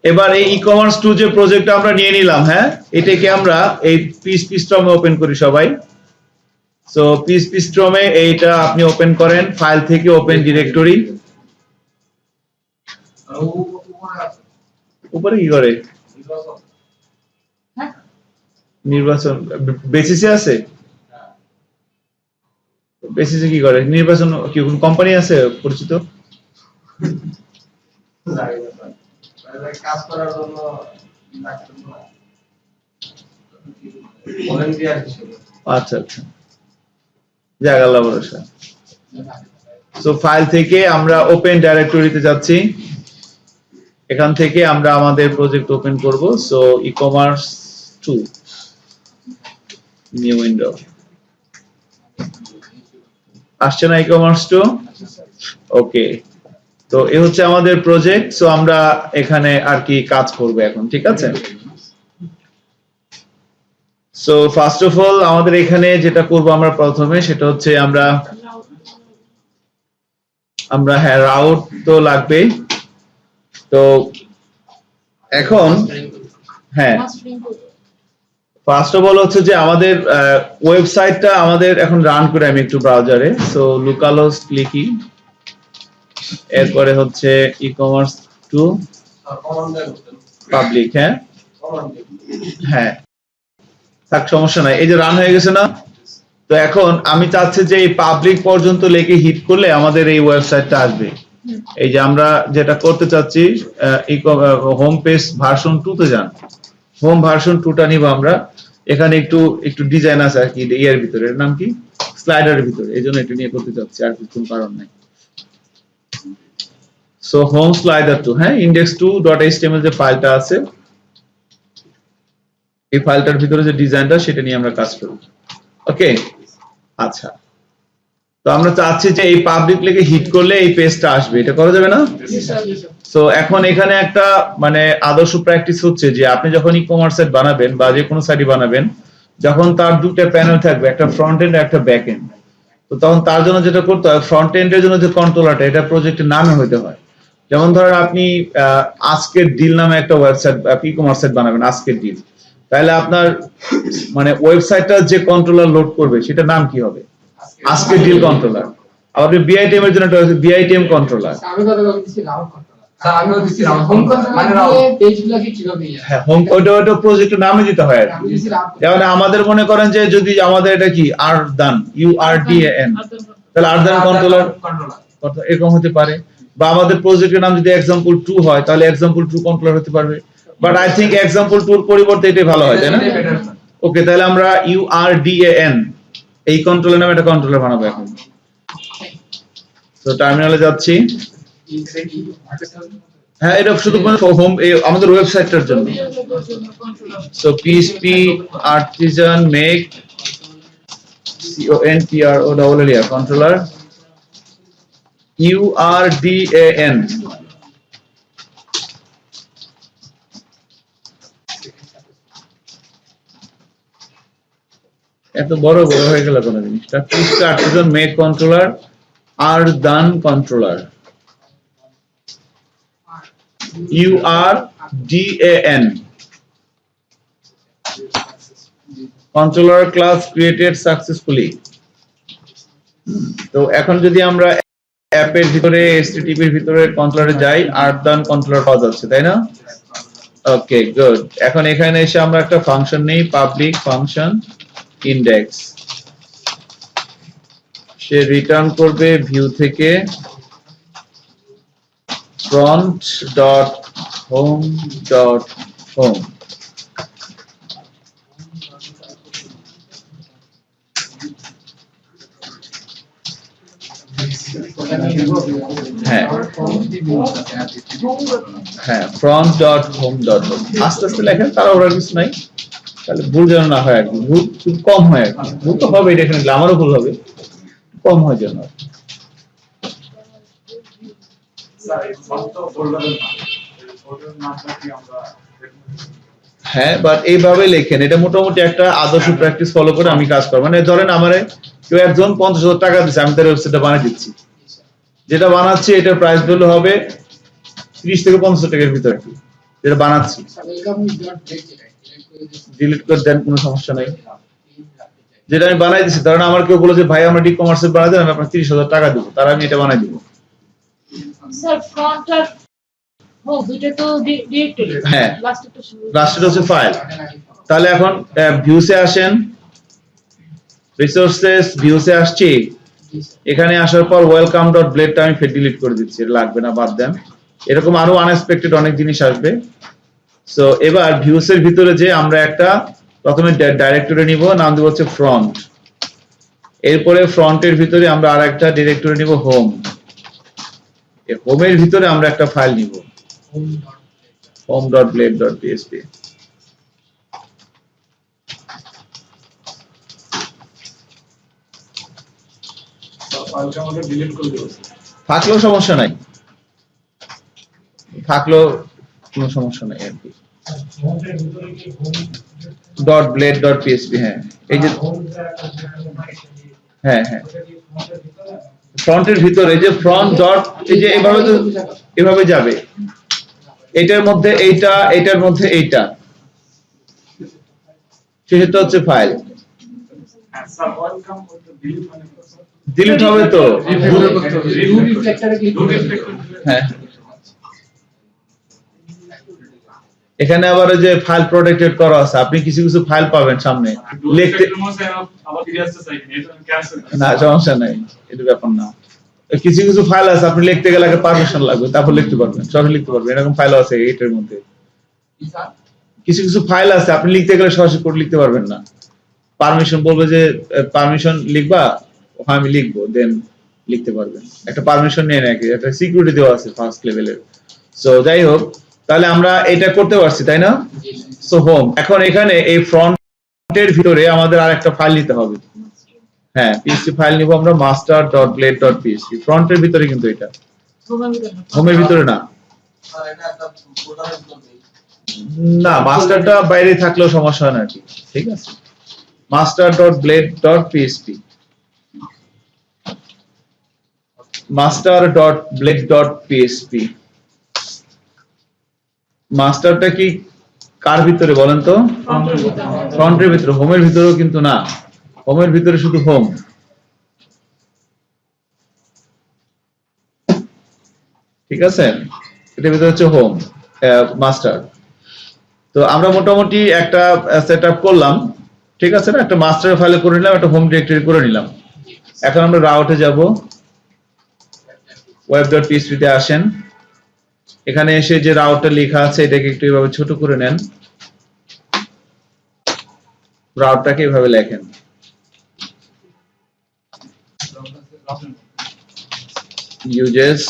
এবার এই ই কমার্স 2 যে প্রজেক্টটা আমরা নিয়ে নিলাম, হ্যাঁ এটাকে আমরা এই পিএইচপি ওপেন করি সবাই। সো পিএইচপি এইটা আপনি ওপেন করেন, ফাইল থেকে ওপেন ডিরেক্টরি, উপরে কি করে নির্বাচন, বেসিসে আছে, বেসিসে কি করে নির্বাচন, কি কোন কোম্পানি আছে পরিচিত, কাজ করার জন্য আচ্ছা আচ্ছা, যাক আল্লাহ ভরসা। সো ফাইল থেকে আমরা ওপেন ডাইরেক্টরিতে যাচ্ছি, এখান থেকে আমরা আমাদের প্রজেক্ট ওপেন করব। So e commerce 2 new window আসছে না, ই কমার্স 2 ওকে। তো এই হচ্ছে আমাদের প্রজেক্ট। সো আমরা এখানে আর কি কাজ করব এখন, ঠিক আছে। সো ফার্স্ট অফ অল আমাদের এখানে যেটা করব আমরা প্রথমে সেটা হচ্ছে আমরা হ্যাঁ রাউট তো লাগবে। তো এখন হ্যাঁ ফার্স্ট অফ অল হচ্ছে যে আমাদের ওয়েবসাইটটা আমাদের এখন রান করে আমি একটু ব্রাউজারে। সো লোকালহোস্ট লিখি, এরপরে হচ্ছে ই কমার্স টু পাবলিক। হ্যাঁ হ্যাঁ থাক, সমস্যা নাই, এই যে রান হয়ে গেছে না। তো এখন আমি চাচ্ছি যে এই পাবলিক পর্যন্ত লেখে হিট করলে আমাদের এই ওয়েবসাইটটা আসবে। এই যে আমরা যেটা করতে চাচ্ছি হোম পেজ ভার্সন 2 তে যান, হোম ভার্সন 2টা নিব আমরা। এখানে একটু ডিজাইন আছে আর কি এর ভিতরে, এর নাম কি স্লাইডারের ভিতরে, এই জন্য এটা নিয়ে করতে চাচ্ছি, আর কিছু কারণ নাই। সো হোম স্লাইডার 2, হ্যাঁ index2.html যে ফাইলটা আছে এই ফাইলটার ভিতরে যে ডিজাইনটা সেটা নিয়ে আমরা কাজ করব। ওকে আচ্ছা, তো আমরা চাচ্ছি যে এই পাবলিক লিখে হিট করলে এই পেজটা আসবে, এটা করা যাবে না? সো এখন এখানে একটা মানে আদর্শ প্র্যাকটিস হচ্ছে যে আপনি যখন ই কমার্স সাইট বানাবেন বা যে কোনো সাইট বানাবেন, যখন তার দুটো প্যানেল থাকবে, একটা ফ্রন্ট এন্ড একটা ব্যাক এন্ড, তো তখন তার জন্য যেটা করতে হয়, ফ্রন্ট এন্ডের জন্য যে কন্ট্রোলারটা এটা প্রজেক্টের নামে হতে হয়। যেমন ধরেন আপনি আজকের ডিল নামে একটা ওয়েবসাইট ই কমার্স সাইট বানাবেন, আজকের ডিল, তাহলে আপনার মানে ওয়েবসাইটটা যে কন্ট্রোলার লোড করবে সেটার নাম কি হবে? আজকের ডিল কন্ট্রোলার। আর আপনি বিআইটিএম এর জন্য একটা বিআইটিএম কন্ট্রোলার। আমি কথা বলতেছি রাউট কন্ট্রোলার। স্যার আমিও দিচ্ছি রাউট হোম মানে কন্ট্রোলার রাউট পেজগুলোকে কিভাবে হ্যাঁ হোম ওটা প্রজেক্টের নামে দিতে হয় আর আমি কি। দিছি রাউট। যেমন আমাদের মনে করেন যে যদি আমাদের এটা কি আর দান URDAN, তাহলে আর দান কন্ট্রোলার এরকম হতে পারে। বা আমাদের প্রজেক্টের নাম যদি example2 হয় তাহলে example2 কন্ট্রোলার হতে পারবে। বাট আই থিংক example2 এর পরিবর্তে এটাই ভালো হয়, তাই না? ওকে, তাহলে আমরা URDAN এই কন্ট্রোলার নামে একটা কন্ট্রোলার বানাবো এখন। তো টার্মিনালে যাচ্ছি। হ্যাঁ এটা শুধু হোম আমাদের ওয়েবসাইটটার জন্য। So PHP artisan make CONTROLLER controller URDAN। এত বড় হয়ে গেল কোন জিনিসটা। PHP artisan make controller আর দান controller URDAN controller class created successfully। তো এখন যদি আমরা অ্যাপের ভিতরে HTTP এর ভিতরে কন্ট্রোলারে যাই, আর দান কন্ট্রোলার পাওয়া যাচ্ছে, তাই না? Okay good. এখন এখানে এসে আমরা একটা ফাংশন নেই, পাবলিক ফাংশন ইনডেক্স। সে রিটার্ন করবে ভিউ থেকে front.home.home। হ্যাঁ হ্যাঁ front.home.home আস্তে আস্তে লেখেন, তারা ওরা কিছু নাই, তাহলে ভুল যেন না হয় আর কি, ভুল খুব কম হয় আর কি। ভুল তো হবে, এটা এখানে আমারও ভুল হবে, কম হয় যেন। হ্যাঁ বাট এইভাবে লেখেন, এটা মোটামুটি একটা আদর্শ প্র্যাকটিস ফলো করে আমি কাজ করব। মানে ধরেন আমারে কেউ একজন 50,000 টাকা দিচ্ছে, আমি তার ওয়েবসাইটটা বানিয়ে দিচ্ছি, যেটা বানাচ্ছি এটার প্রাইস ভ্যালু হবে 30 থেকে 50 টাকার ভিতরে, যেটা বানাচ্ছি। ডিলিট করে দেন, কোনো সমস্যা নাই। যেটা আমি বানাই দিচ্ছি, ধরেন আমার কেউ বলে যে ভাই আমরা ই-কমার্সে বানাই দেন, আমি আপনাকে 30,000 টাকা দিব, তার আমি এটা বানাই দিব। স্যার ফ্রন্ট আর হোম দুটো তো ডিরেক্টরি, হ্যাঁ লাস্টটা শুরু লাস্টে হচ্ছে ফাইল। তাহলে এখন ভিউসে আসেন, রিসোর্সেস ভিউসে আসছি, এখানে আসার পর welcome.blade টা আমি ফের ডিলিট করে দিচ্ছি, এটা লাগবে না, বাদ দেন। এরকম আরো আনএক্সপেক্টেড অনেক জিনিস আসবে। সো এবার ভিউস এর ভিতরে যে আমরা একটা প্রথমে ডাইরেক্টরি নিব, নাম দেব হচ্ছে ফ্রন্ট। এরপরে ফ্রন্টের ভিতরে আমরা আরেকটা ডিরেক্টরি নিব হোম। এই হোমের ভিতরে আমরা একটা ফাইল নিব home.blade.php। থাকলেও সমস্যা নাই, থাকলেও কোনো সমস্যা নাই আর কি। ডট ব্লেড ডট পিএসপি, হ্যাঁ এই যে হ্যাঁ হ্যাঁ ফ্রন্টের ভিতরে এই যে ফ্রন্ট ডট এই যে এভাবে তো এভাবে যাবে, এটার মধ্যে এইটা, এটার মধ্যে এইটা, সেটা হচ্ছে ফাইল। ডিলিট হবে তো, রিভিউ রিফ্লেক্টরে ক্লিক করুন। হ্যাঁ এখানে আবার ওই যে ফাইল প্রোটেক্টেড করা আছে, আপনি কিছু কিছু ফাইল পাবেন সামনে লিখতে, না সমস্যা নাই, এটা ব্যাপার না। কিছু কিছু ফাইল আছে আপনি লিখতে গেলে আগে পারমিশন লাগবে, তারপর লিখতে পারবেন, সরাসরি লিখতে পারবেন, এরকম ফাইল আছে এটার মধ্যে। কিছু কিছু ফাইল আছে আপনি লিখতে গেলে সরাসরি কোড লিখতে পারবেন না, পারমিশন বলবে যে পারমিশন লিখবা, হ্যাঁ আমি লিখবো, দেন লিখতে পারবেন। একটা পারমিশন নিয়ে নাকি একটা সিকিউরিটি দেওয়া আছে ফার্স্ট লেভেলের। সো যাই হোক, তাহলে আমরা এটা করতে পারছি তাই না? সো হোম, এখন এখানে এই ফ্রন্টের ভিতরে আমাদের আরেকটা ফাইল নিতে হবে। হ্যাঁ পিএসপি ফাইল নিব আমরা, master.blade.php, ফ্রন্টের ভিতরে কিন্তু এটা, হোমের ভিতরে না। না মাস্টারটা বাইরে থাকলেও সমস্যা হয় না আর কি, ঠিক আছে। master.blade.php, master.blade.php, মাস্টারটা কি কার ভিতরে বলেন তো? ফ্রন্টের ভিতরে, হোমের ভিতরেও কিন্তু না, হোমের ভিতরে শুধু হোম। ঠিক আছে, এটার ভিতরে হচ্ছে হোম মাস্টার। তো আমরা মোটামুটি একটা সেটআপ করলাম, ঠিক আছে না? একটা মাস্টার ফাইলে করে নিলাম, একটা হোম ডিরেক্টরি করে নিলাম। এখন আমরা রাউটে যাব, web.php তে আসেন, এখানে এসে যে রাউটটা লেখা আছে এটাকে একটু এভাবে ছোট করে নেন, রাউটটাকে এভাবে লেখেন, uses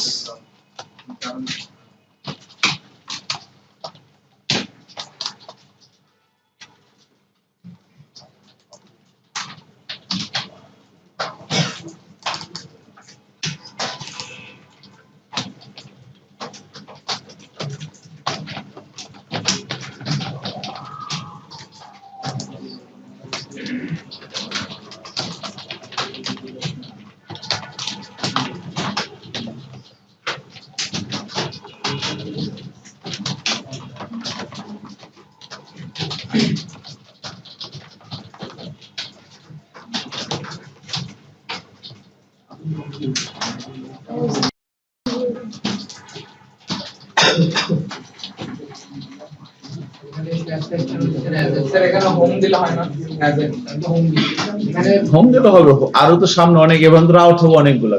হোম দিলে হবে, আরো তো সামনে অনেক ইভেন্ট রাউট হবে অনেকগুলো,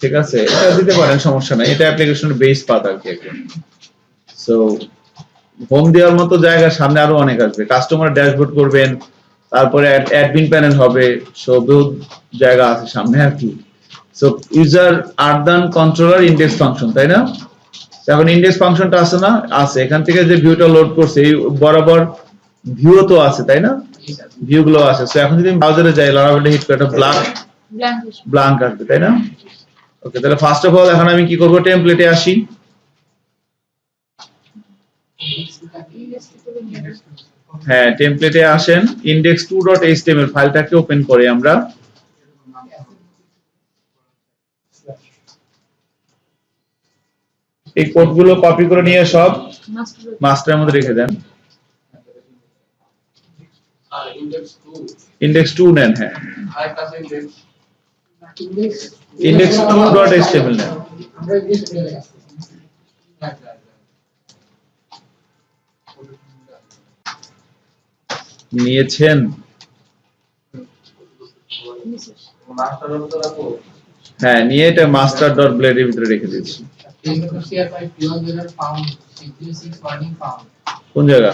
ঠিক আছে, এটা দিতে পারেন, সমস্যা নাই, এটা অ্যাপ্লিকেশনের বেস পাত আর কি একদম। সো হোম দেওয়ার মতো জায়গা সামনে আরো অনেক আসবে, কাস্টমার ড্যাশবোর্ড করবেন, তারপরে অ্যাডমিন প্যানেল হবে, সো বহুত জায়গা আছে সামনে আর কি। সো ইউজার আরদান কন্ট্রোলার ইন্ডেক্স ফাংশন, তাই না? এখন ইন্ডেক্স ফাংশনটা আছে না? আছে, এখান থেকে যে ভিউটা লোড করছে এই বরাবর ভিউ তো আছে তাই না? ভিউ গুলো আছে। সো এখন যদি আমি ব্রাউজারে যাই, লারাভেলটা হিট করে একটা ব্ল্যাঙ্ক আসবে তাই না? ওকে, তাহলে ফার্স্ট অফ অল এখন আমি কি করব, টেমপ্লেটে আসি, হ্যাঁ টেমপ্লেটে আসেন, index2.html ফাইলটাকে ওপেন করে আমরা এই কোডগুলো কপি করে নিয়ে সব মাস্টারের মধ্যে রেখে দেন। index2 নেন, হ্যাঁ index2.html নেন। নিয়েছেন? হ্যাঁ নিয়ে এটা master.blade এর ভিতরে রেখে দিয়েছি। কোন জায়গা?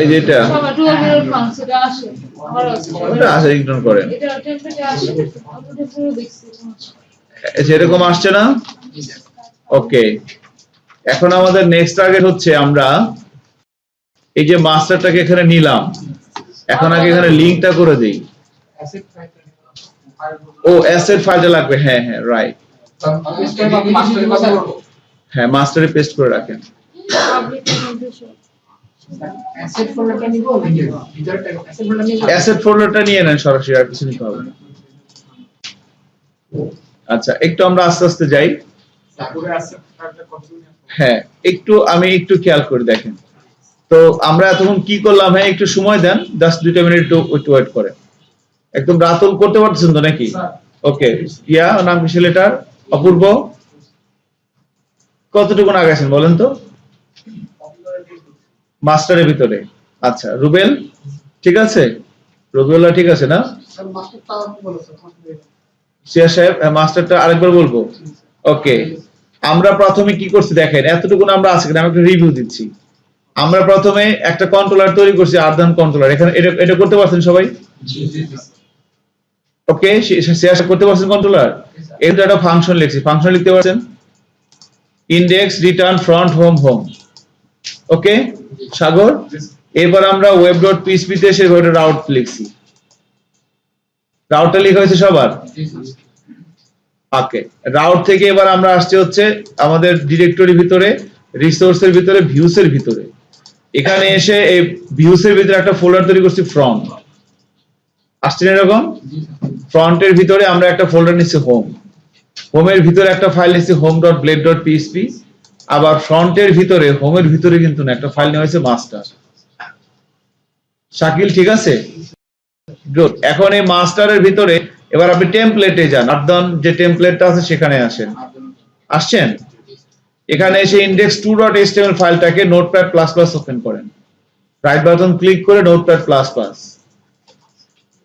এই যেটা আসে, ইগনোর করেন, সেরকম আসছে না? ওকে, এখন আমাদের নেক্সট টার্গেট হচ্ছে আমরা এই যে মাস্টারটাকে এখানে নিলাম, এখন আগে এখানে লিংকটা করে দেই। ও অ্যাসেট ফাইলটা লাগবে, হ্যাঁ হ্যাঁ রাইট, হ্যাঁ মাস্টারে পেস্ট করে রাখেন। পাবলিকের মধ্যে সব অ্যাসেট ফোল্ডারটা নিব ভিতরটা অ্যাসেট ফোল্ডার নিয়ে অ্যাসেট ফোল্ডারটা নিয়ে নেন সরাসরি, আর কিছু নিতে হবে না। আচ্ছা একটু আমরা আস্তে আস্তে যাই। হ্যাঁ একটু আমি একটু খেয়াল করে দেখেন তো আমরা এতক্ষণ কি করলাম, হ্যাঁ একটু সময় দেন, জাস্ট 2 মিনিট একটু ওয়েট করে। একদম রাতুল করতে পারছেন তো নাকি? ওকে, ইয়া নাম কি ছেলেটার? অপূর্ব, কতটুকু আগাছেন বলেন তো মাস্টারের ভিতরে? আচ্ছা রুবেল ঠিক আছে, রুবেলরা ঠিক আছে না? সিয়া সাহেব মাস্টারটা আরেকবার বলবো। ওকে, আমরা প্রথমে কি করছি দেখেন, এতটুকু আমরা আছে কিনা আমি একটা রিভিউ দিচ্ছি। আমরা প্রথমে একটা কন্ট্রোলার তৈরি করছি, আরদান কন্ট্রোলার। এখানে এটা করতে পারছেন সবাই? ওকে, শেয়ার করতে পারছেন কন্ট্রোলার? এর একটা ফাংশন লিখছি, ফাংশন লিখতে পারছেন? Index return front home home. Okay Sagar, এবার আমরা web.php তে এসে একটা রাউট লিখছি। রাউটটা লেখা হয়েছে সবার? ওকে, রাউট থেকে এবার আমরা আসছে হচ্ছে আমাদের ডিরেক্টরির ভিতরে, রিসোর্সের ভিতরে, ভিউসের ভিতরে। এখানে এসে এই ভিউসের ভিতরে একটা ফোল্ডার তৈরি করছি ফ্রন্ট। আসছে এরকম? ফ্রন্টের ভিতরে আমরা একটা ফোল্ডার নিচ্ছি হোম, হোমের ভিতরে একটা ফাইল নিচ্ছি home.blade.php। আবার ফ্রন্টের ভিতরে, হোমের ভিতরে কিন্তু না, একটা ফাইল নেওয়া হয়েছে মাস্টার। শাকিল ঠিক আছে? গুড। এখন এই মাস্টারের ভিতরে এবার আপনি টেমপ্লেটে যান, আরদান যে টেমপ্লেটটা আছে সেখানে আসেন। আসছেন? এখানে এসে index2.html ফাইলটাকে নোটপ্যাড প্লাস প্লাস ওপেন করেন, রাইট বাটন ক্লিক করে নোটপ্যাড প্লাস প্লাস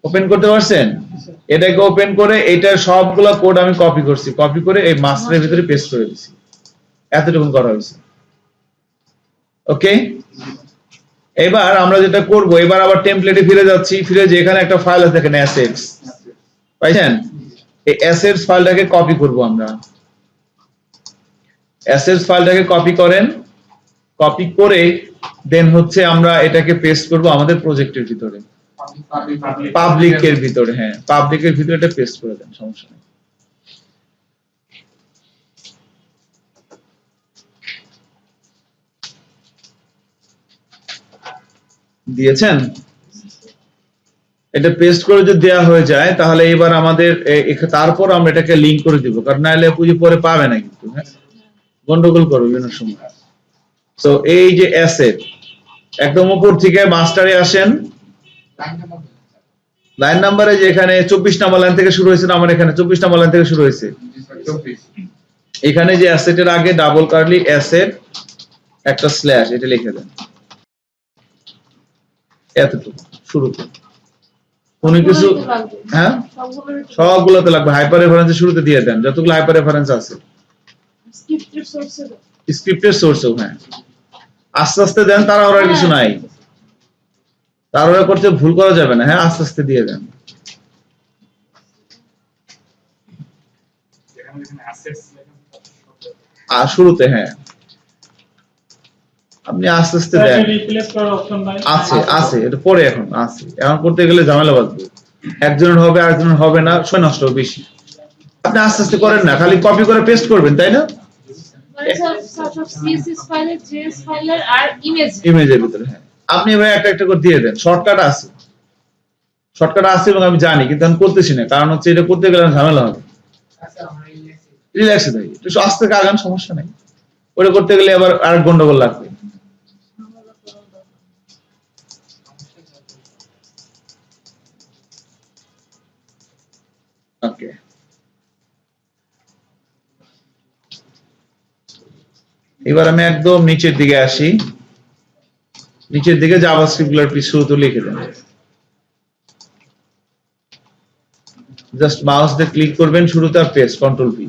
ওপেন করতে পারছেন? এটাকে ওপেন করে এটার সবগুলা কোড আমি কপি করছি, কপি করে এই মাস্টারের ভিতরে পেস্ট করে দিছি। এতটুকু করা হয়েছে। ওকে, এবার আমরা যেটা করব, এবার আবার টেমপ্লেটে ফিরে যাচ্ছি, ফিরে যে এখানে একটা ফাইল আছে দেখেন অ্যাসেটস, পাইছেন? এই অ্যাসেটস ফাইলটাকে কপি করব আমরা। অ্যাসেটস ফাইলটাকে কপি করেন, কপি করে দেন হচ্ছে আমরা এটাকে পেস্ট করব আমাদের প্রজেক্টের ভিতরে, পাবলিকের ভিতরে। হ্যাঁ পাবলিকের ভিতরে এটা পেস্ট করে দেন, সমস্যা নেই। দিয়েছেন? এটা পেস্ট করে যদি দেয়া হয়ে যায় তাহলে এবার আমাদের তারপর আমরা এটাকে লিংক করে দিব, কারণ নাহলে পুঁজি পরে পাবে না কিন্তু, হ্যাঁ গন্ডগোল করবে বিভিন্ন সময়। সো এই যে অ্যাসেট একদম উপর থেকে মাস্টারে আসেন, লাইন নাম্বারে যে এখানে 24 নম্বর লাইন থেকে শুরু হয়েছে, আমার এখানে 24 নম্বর লাইন থেকে শুরু হয়েছে। এখানে যে অ্যাসেটের আগে ডাবল কার্লি অ্যাসেট একটা স্ল্যাশ এটা লিখে দেন, এতটুকু শুরুতে। কোনো কিছু, হ্যাঁ সবগুলোতে লাগবে, হাইপার রেফারেন্সের শুরুতে দিয়ে দেন যতগুলো হাইপার রেফারেন্স আছে, স্ক্রিপ্টের সোর্সেও। হ্যাঁ আস্তে আস্তে দেন, তাড়াহুড়ো আর কিছু নাই, তাড়াহুড়ো করতে ভুল করা যাবে না। হ্যাঁ আস্তে আস্তে দিয়ে দেন। আর শুরুতে হ্যাঁ আপনি আস্তে আস্তে দেন। আছে আছে, এটা পরে এখন আছে, এখন করতে গেলে ঝামেলা বাঁধবে, একজনের হবে আরেকজনের হবে না, সময় নষ্ট হবে বেশি। আপনি আস্তে আস্তে করেন না, খালি কপি করে পেস্ট করবেন, তাই না? ইমেজের ভিতরে হ্যাঁ আপনি এবার একটা একটা করে দিয়ে দেন। শর্টকাট আছে, শর্টকাট আছে এবং আমি জানি, কিন্তু আমি করতেছি না, কারণ হচ্ছে এটা করতে গেলে ঝামেলা হবে। রিল্যাক্সে থাকি, একটু আস্তে আগান, সমস্যা নাই। ওটা করতে গেলে আবার আরেক গন্ডগোল লাগবে। ওকে, এবার আমি একদম নিচের দিকে আসি, নিচের দিকে জাভাস্ক্রিপ্ট গুলোর শুরুতে লিখে দেন। জাস্ট মাউস দিয়ে ক্লিক করবেন শুরুতে আর পেস্ট, কন্ট্রোল পি।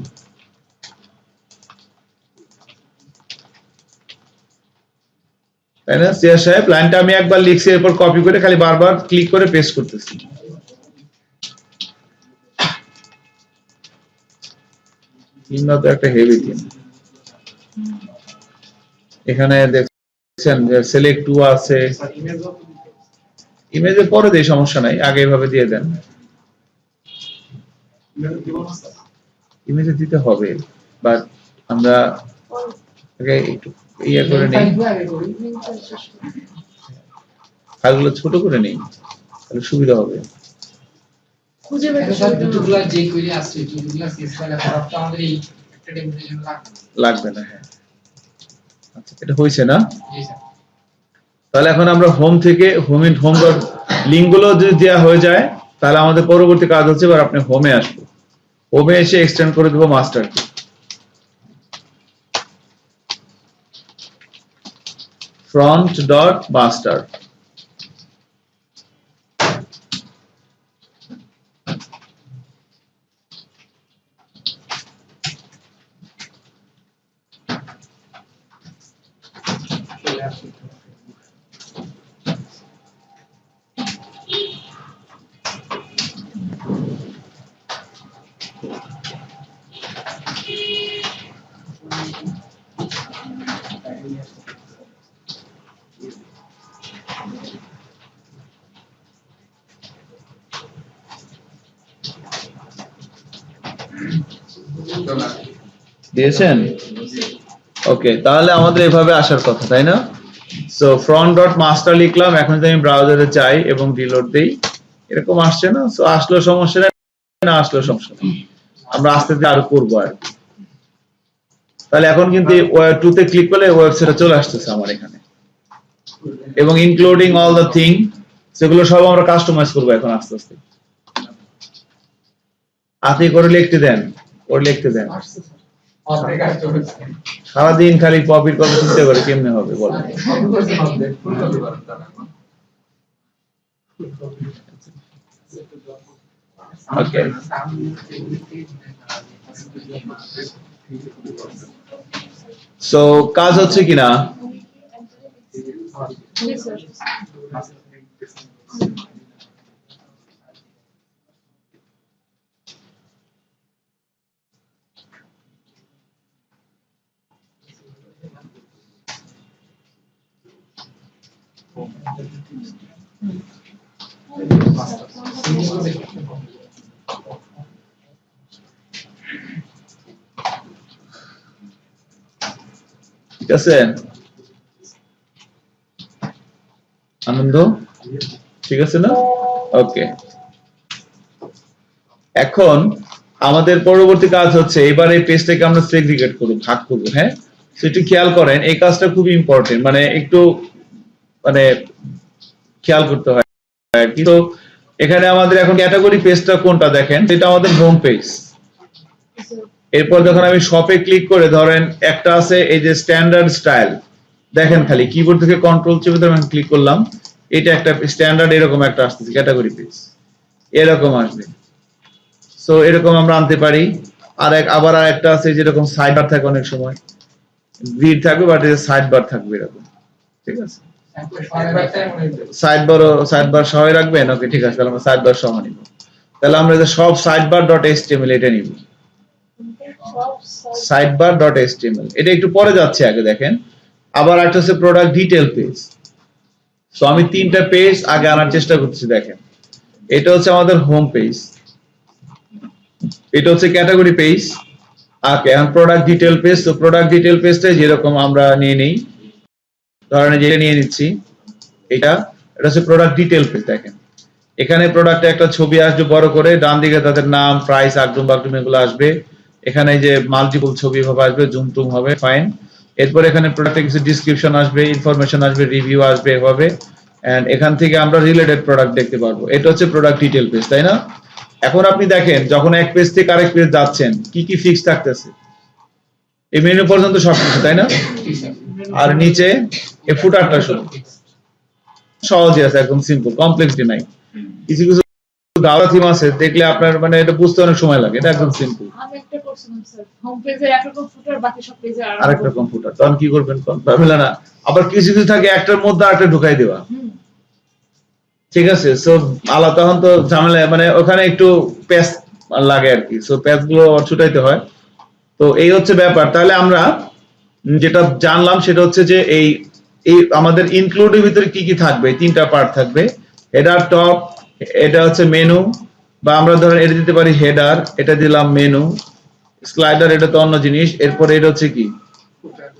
তাই না সিয়া সাহেব? লাইনটা আমি একবার লিখছি, এরপর কপি করে খালি বারবার ক্লিক করে পেস্ট করতেছি। টিমটা তো একটা হেভি টিম। এখানে দেখছেন যে সিলেক্ট টু আছে, ইমেজে পরে দেই, সমস্যা নাই, আগে এভাবে দিয়ে দেন। ইমেজে দিতে হবে, বাট আমরা আগে একটু ইয়ে করে নেই, ফাইলগুলো ছোট করে নেই, তাহলে সুবিধা হবে। খুঁজে বের স্যার দুটোগুলা যে কোয়েরি আসছে দুটোগুলা সিএস ফাইলে ফরম্যাট আমাদের এই একটা ডেমোনেশন লাগবে না। হ্যাঁ আচ্ছা, এটা হয়েছে না? জি স্যার। তাহলে এখন আমরা হোম থেকে হোম ডট লিঙ্ক গুলো যদি দেওয়া হয়ে যায়, তাহলে আমাদের পরবর্তী কাজ হচ্ছে এবার আপনি হোমে আসবো, হোমে এসে এক্সটেন্ড করে দেবো মাস্টারকে। ফ্রন্ট ডট মাস্টার, দিয়েছেন? ওকে, তাহলে আমাদের এভাবে আসার কথা, তাই না? সো ফ্রন্ট ডট মাস্টার লিখলাম, এখন যদি আমি ব্রাউজারে যাই এবং রিলোড দেই, এরকম আসছে না? সো আসলো সমস্যা নেই, না আসলো সমস্যা নেই, আমরা আস্তে আস্তে আরো করবো আর কি। তাহলে এখন কিন্তু ওয়েব 2 তে ক্লিক করলে ওয়েবসাইটে চলে আসতেছে আমার এখানে, এবং ইনক্লুডিং অল দ্য থিং, সেগুলো সব আমরা কাস্টমাইজ করবো এখন আস্তে আস্তে। আপনি করে লিখতে দেন, করে লিখতে দেন, সারাদিন খালি কপির কথা চিন্তা করে কেমনে হবে বলেন? ওকে, সো কাজ হচ্ছে কিনা? জি স্যার। ঠিক আছে আনন্দ, ঠিক আছে না? ওকে, এখন আমাদের পরবর্তী কাজ হচ্ছে এবার এই পেজটাকে আমরা সেগ্রিগেট করব, ভাগ করব। হ্যাঁ, সেটা খেয়াল করেন, এই কাজটা খুব ইম্পর্টেন্ট, মানে একটু মানে খেয়াল করতে হয় আর কি। তো এখানে আমাদের এখন ক্যাটাগরি পেজটা কোনটা দেখেন, এটা আমাদের হোম পেজ। এরপর যখন আমি শপে ক্লিক করে ধরেন একটা আছে এই যে স্ট্যান্ডার্ড স্টাইল, দেখেন খালি কিবোর্ড থেকে কন্ট্রোল চেপে ধরে আমি ক্লিক করলাম, এটা একটা স্ট্যান্ডার্ড এরকম একটা আসতেছে ক্যাটাগরি পেজ, এরকম আসবে। সো এরকম আমরা আনতে পারি। আবার একটা আছে যেরকম সাইড বার থাকে, অনেক সময় গ্রিড থাকবে বাট এই সাইড বার থাকবে এরকম, ঠিক আছে? সাইড বার সহ রাখবেন, ওকে ঠিক আছে, তাহলে আমরা সাইড বার সহ নিব। তাহলে আমরা যে সব সাইডবার ডট এইচটিএমএল এটা নিব, সাইডবার ডট এইচটিএমএল, এটা একটু পরে যাচ্ছে, আগে দেখেন। আবার একটা হচ্ছে প্রোডাক্ট ডিটেল পেজ। সো আমি তিনটা পেজ আগে আনার চেষ্টা করছি, দেখেন এটা হচ্ছে আমাদের হোম পেজ, এটা হচ্ছে ক্যাটাগরি পেজ, ওকে। এখন প্রোডাক্ট ডিটেল পেজ, তো প্রোডাক্ট ডিটেল পেজটা যেরকম আমরা নিয়ে নেই, ধরেন যেটা নিয়ে নিচ্ছি, এটা হচ্ছে প্রোডাক্ট ডিটেল পেজ। দেখেন এখানে প্রোডাক্টে একটা ছবি আসবে বড় করে, ডান দিকে তাদের নাম, প্রাইস, আগডুম বাগডুম এগুলো আসবে। এখানে যে মাল্টিপল ছবি ভাবে আসবে, জুম টুম হবে, ফাইন। এরপর এখানে প্রোডাক্টে কিছু ডিসক্রিপশন আসবে, ইনফরমেশন আসবে, রিভিউ আসবে, এভাবে। এন্ড এখান থেকে আমরা রিলেটেড প্রোডাক্ট দেখতে পারবো। এটা হচ্ছে প্রোডাক্ট ডিটেল পেজ, তাই না? এখন আপনি দেখেন যখন এক পেজ থেকে আরেক পেজ যাচ্ছেন, কি কি ফিক্স থাকতেছে, এই মেনু পর্যন্ত সবকিছু, তাই না? আর নিচে এই ফুটারটা শুধু সহজে আছে, একদম সিম্পল, কমপ্লেক্সিটি নাই। কিছু কিছু গাওয়া থিম আছে, দেখলে আপনার মানে এটা বুঝতে অনেক সময় লাগে, এটা একদম সিম্পল। আমি একটা করছিলাম স্যার, হোম পেজে একরকম ফুটার, বাকি সব পেজে আরেকটা কম্পিউটার, তখন কি করবেন? পারবেন না। আবার কিছু কিছু থাকে একটার মধ্যে আরেকটা ঢুকাই দেওয়া, ঠিক আছে? সো আলাদা, তখন তো ঝামেলা, মানে ওখানে একটু পেজ লাগে আর কি, সো পেজ গুলো ছুটাইতে হয়। তো এই হচ্ছে ব্যাপার। তাহলে আমরা যেটা জানলাম সেটা হচ্ছে যে এই আমাদের ইনক্লুডের ভিতরে কি কি থাকবে, তিনটা পার্ট থাকবে, হেডার, টপ, এটা হচ্ছে মেনু, বা আমরা ধরেন এটা দিতে পারি হেডার, এটা দিলাম মেনু, স্লাইডার এটা তো অন্য জিনিস, এরপর এটা হচ্ছে কি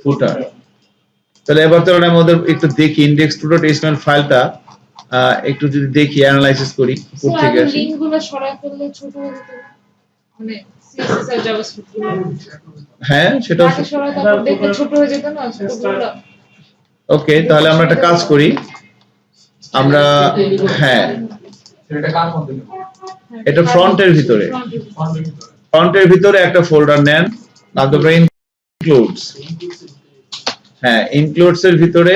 ফুটার। তাহলে এবার তো আমাদের একটু দেখি index2.html ফাইলটা একটু যদি দেখি অ্যানালাইসিস করি উপর স্যার থেকে আমি আসি। লিংকগুলো সরাই ফেললে ছোট হয়ে যেত না? মানে সিএসএস আর জাভাস্ক্রিপ্ট গুলো হ্যাঁ সেটা তাকে সরাই তারপর দেখতে ছোট হয়ে যেত না ছোটগুলো? ওকে, তাহলে আমরা একটা কাজ করি, আমরা হ্যাঁ এটা কার মধ্যে এটা ফ্রন্টের ভিতরে, ফ্রন্টের ভিতরে একটা ফোল্ডার নেন, নাম তো ইনক্লুডস। হ্যাঁ ইনক্লুডস এর ভিতরে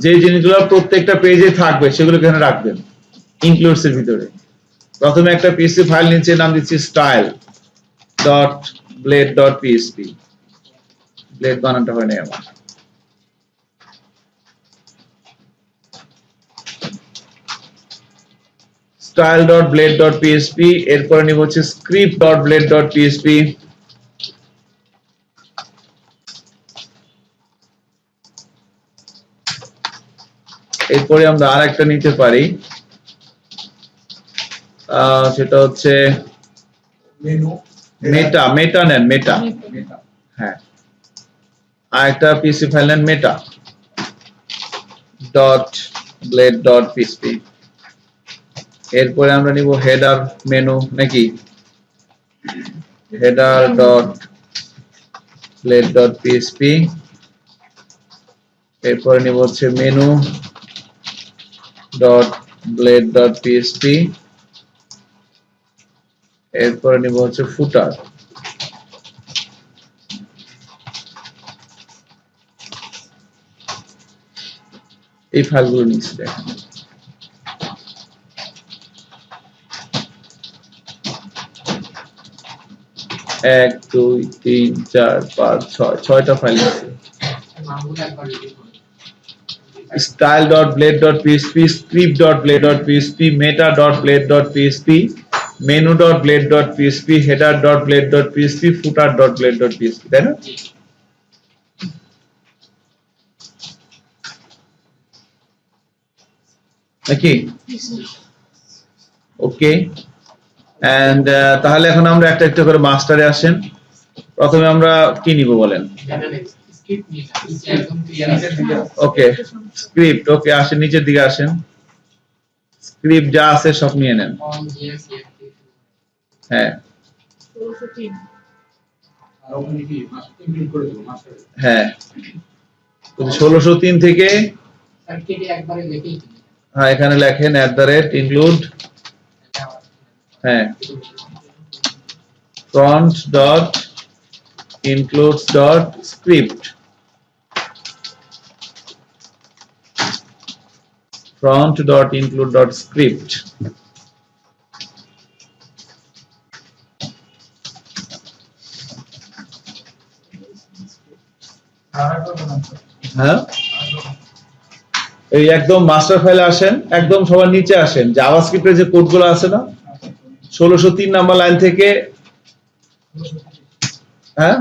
যে জিনিসগুলো প্রত্যেকটা পেজে থাকবে সেগুলো এখানে রাখবেন ইনক্লুডস এর ভিতরে। প্রথমে একটা পিএসপি ফাইল নিচে নাম দিচ্ছি style.blade.php, ব্লেড বানানটা হয় না আমার। style.blade.php, এরপরে নিব হচ্ছে script.blade.php, এরপরে আমরা আরেকটা নিতে পারি, সেটা হচ্ছে মেনু মেটা, মেটা নেন মেটা। হ্যাঁ আরেকটা পিএসপি ফাইল নেন মেটা ডট ব্লেড ডট পিএসপি। এরপরে আমরা নিব হেডার মেনু নাকি, header dot blade dot PSP. এরপরে নিব হচ্ছে menu dot blade dot PSP. এরপরে নিব হচ্ছে ফুটার। এই ফাইলগুলো নিচ্ছি দেখেন। 1 2 3 4 5 6 ছয়টা ফাইল আছে। নামগুলো একবার রিডিং করুন। style.blade.php, script.blade.php, meta.blade.php, menu.blade.php, header.blade.php, footer.blade.php, তাই না? নাকি? ওকে, এন্ড তাহলে এখন আমরা একটা একটা করে মাস্টারে আসেন। প্রথমে আমরা কি নিব বলেন? স্ক্রিপ্ট নিয়ে একদম ক্লিয়ার আছে। ওকে স্ক্রিপ্ট, ওকে আসেন নিচের দিকে আসেন, স্ক্রিপ্ট যা আছে সব নিয়ে নেন। অন জিএস হ্যাঁ 1603 আর ওখানে কি মাস্টার ইনক্লুড করে দেব মাস্টার। হ্যাঁ 1603 থেকে স্যার কেটে একবারে লিখেই দিন। হ্যাঁ এখানে লেখেন @include হ্যাঁ front dot includes dot script, front dot include dot script। হ্যাঁ এই একদম মাস্টার ফাইলে আসেন, একদম সবার নিচে আসেন, জাভাস্ক্রিপ্টের যে কোডগুলো আছে না 1603 নাম্বার লাইন থেকে, হ্যাঁ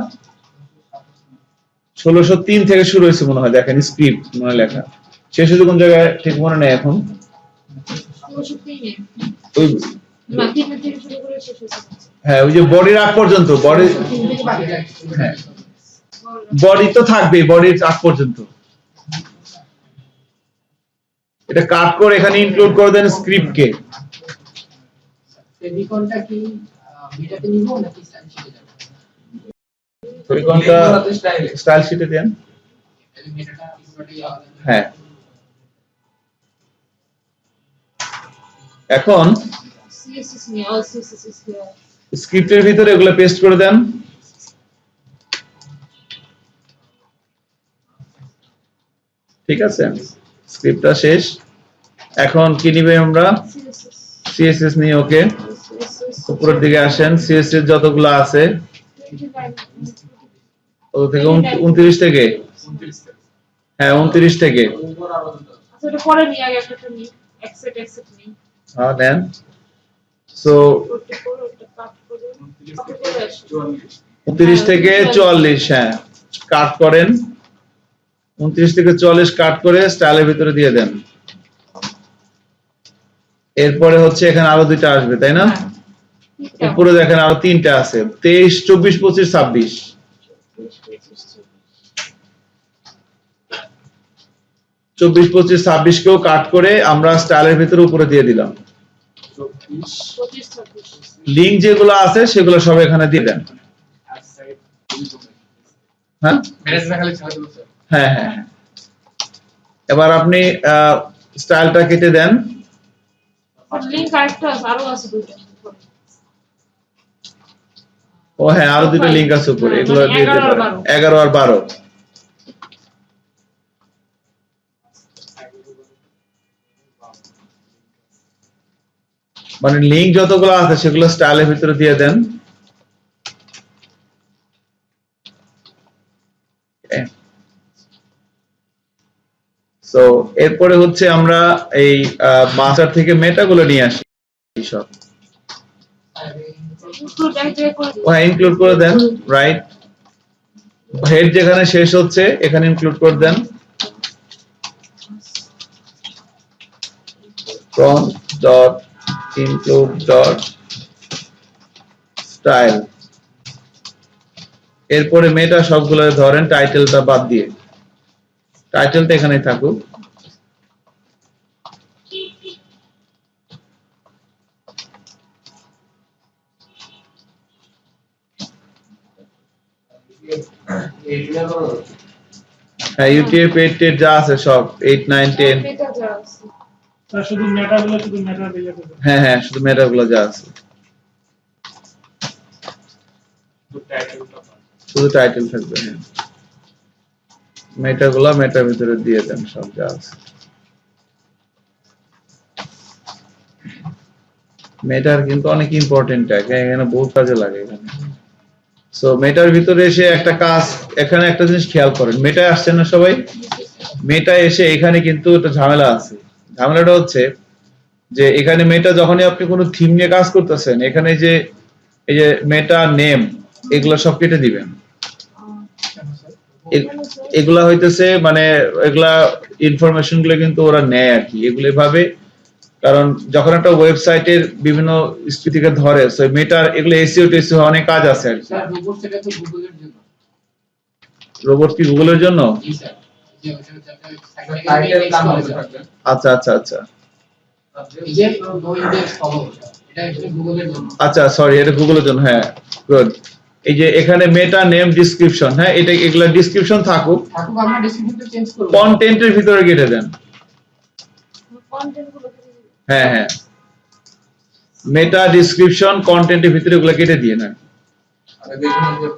1603 থেকে শুরু হয়েছে মনে হয়, দেখেন স্ক্রিপ্ট মনে লেখা, শেষ হয়েছে কোন জায়গায় ঠিক মনে নেই এখন। 1603 ওই না 3 থেকে শুরু করে শেষ হয়েছে। হ্যাঁ ওই যে বডির আগ পর্যন্ত, বডি হ্যাঁ বডি তো থাকবেই, বডির আগ পর্যন্ত। এটা কাট করে এখানে ইনক্লুড করে দেন স্ক্রিপ্ট কে। ফেভিকনটা কি মেটাতে নিব নাকি স্টাইল শিটে যাব? ফেভিকনটা স্টাইল শিটে দেন। তাহলে মেটাটা পুরোটাই আলাদা। হ্যাঁ এখন সিএসএস নিয়ে অল সিএসএস হিয়ার স্ক্রিপ্টের ভিতরে এগুলো পেস্ট করে দেন। ঠিক আছে স্ক্রিপ্টটা শেষ, এখন কি নিবে আমরা? সিএসএস সিএসএস নিয়ে ওকে উপরের দিকে আসেন, সিএসএস যতগুলো আছে 29 ও থেকে 29 থেকে, হ্যাঁ 29 থেকে আচ্ছা এটা পরে নিয়ে আগে একটা নিই এক্সেট নিই হ্যাঁ নেন। সো 44 ওটা কাট করে 29 থেকে 44 হ্যাঁ কাট করেন, 29 থেকে 44 কাট করে স্টাইলের ভিতরে দিয়ে দেন। এরপরে হচ্ছে এখানে আরো দুইটা আসবে তাই না? উপরে দেখেন আরো তিনটা আছে, 23, 24, 25, 26। 24, 25, 26 কেও কাট করে আমরা স্টাইলের ভিতরে উপরে দিয়ে দিলাম। লিংক যেগুলো আছে সেগুলো সব এখানে দিয়ে দেন। হ্যাঁ হ্যাঁ হ্যাঁ। এবার আপনি স্টাইলটা কেটে দেন। লিংক আরেকটা আরো আছে দুটো। ও হ্যাঁ, আরো দুটো লিংক আছে উপরে, এগুলো দিয়ে দিতে পারেন। 11 আর 12। মানে লিংক যতগুলো আছে সেগুলো স্টাইলের ভিতরে দিয়ে দেন। সো এরপরে হচ্ছে আমরা এই মাস্টার থেকে মেটাগুলো নিয়ে আসি সব। হ্যাঁ, ইনক্লুড করে দেন, রাইট। হেড যেখানে শেষ হচ্ছে এখানে ইনক্লুড করে দেন। from dot include dot style। এরপরে মেটা সবগুলো ধরেন টাইটেলটা বাদ দিয়ে, টাইটেলটা এখানেই থাকুক। হ্যাঁ, ইউটিএফ 8 যা আছে সব 8, 9, 10। শুধু মেটাগুলো শুধু মেটা দিয়ে দেবো। হ্যাঁ হ্যাঁ, শুধু মেটাগুলো যা আছে, শুধু টাইটেল থাকবে। হ্যাঁ, মেটাগুলো মেটার ভিতরে দিয়ে দেন সব যা আছে। মেটার কিন্তু অনেক ইম্পর্টেন্ট ট্যাগ, এখানে বহুত কাজে লাগে এখানে। সো মেটার ভিতরে এসে একটা কাজ, এখানে একটা জিনিস খেয়াল করেন, মেটা আসছে না সবাই? মেটা এসে এখানে কিন্তু একটা ঝামেলা আছে। ঝামেলাটা হচ্ছে যে এখানে মেটা যখনই আপনি কোনো থিম নিয়ে কাজ করতেছেন, এখানে যে এই যে মেটা নেম এগুলো সব কেটে দিবেন। এগুলা হইতেছে মানে এগুলা ইনফরমেশন গুলো কিন্তু ওরা নেয় আর কি, এগুলো ভাবে। কারণ যখন একটা ওয়েবসাইটের বিভিন্ন স্ক্রিপ্ট থেকে ধরে, সো মেটার এগুলো এসইও টেসইও অনেক কাজ আছে আর কি। স্যার রোবট সেটা তো গুগলের জন্য। রোবট কি গুগলের জন্য? জি স্যার, যে ওটা টাইটেল নাম থাকবে। আচ্ছা আচ্ছা আচ্ছা এই যে নো ইন্ডেক্স ফলো, এটা অ্যাকচুয়ালি গুগলের জন্য। আচ্ছা, সরি, এটা গুগলের জন্য। হ্যাঁ, গুড। এই যে এখানে মেটা নেম ডেসক্রিপশন, হ্যাঁ এটা এগুলা ডেসক্রিপশন থাকুক, আমরা ডেসক্রিপশনটা চেঞ্জ করব। কন্টেন্টের ভিতরে কেটে দেন। কন্টেন্ট গুলো হ্যাঁ হ্যাঁ, মেটা ডেসক্রিপশন কন্টেন্টের ভিতরে এগুলা কেটে দিয়ে না।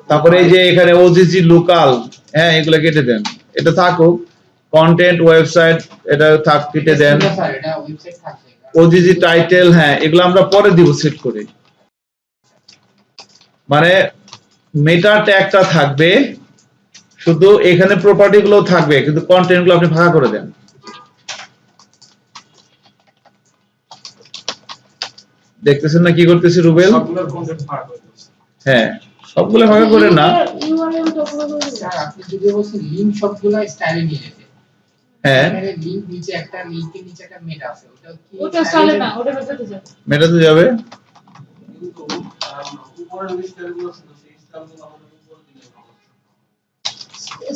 তারপরে এই যে এখানে ওজিজি লোকাল, হ্যাঁ এগুলা কেটে দেন। এটা থাকুক, কন্টেন্ট ওয়েবসাইট এটা থাক, কেটে দেন। স্যার এটা ওয়েবসাইট থাকবে। ওজিজি টাইটেল, হ্যাঁ এগুলো আমরা পরে দিব সেট করে। মানে মেটা ট্যাগটা থাকবে, শুধু এখানে প্রপার্টি গুলো থাকবে, কিন্তু কন্টেন্ট গুলো আপনি ভাগ করে দেন। দেখতেছেন না কি করতেছি রুবেল? হ্যাঁ, সবগুলো ভাগ করে না। ইউআরএল তো পুরো স্যার আপনি যদি বলছেন লিংক সবগুলো স্টাইলে নিয়ে যেতে, হ্যাঁ, এখানে লিংক নিচে একটা, লিংকের নিচে একটা মেটা আছে, ওটা কি ওটা চলে না, ওটা মেটাতে যাবে। মেটাতে যাবে। কিন্তু উপরের স্টাইলগুলো শুধু সেই স্টাইলগুলো আমাদের উপরে দিলে ভালো।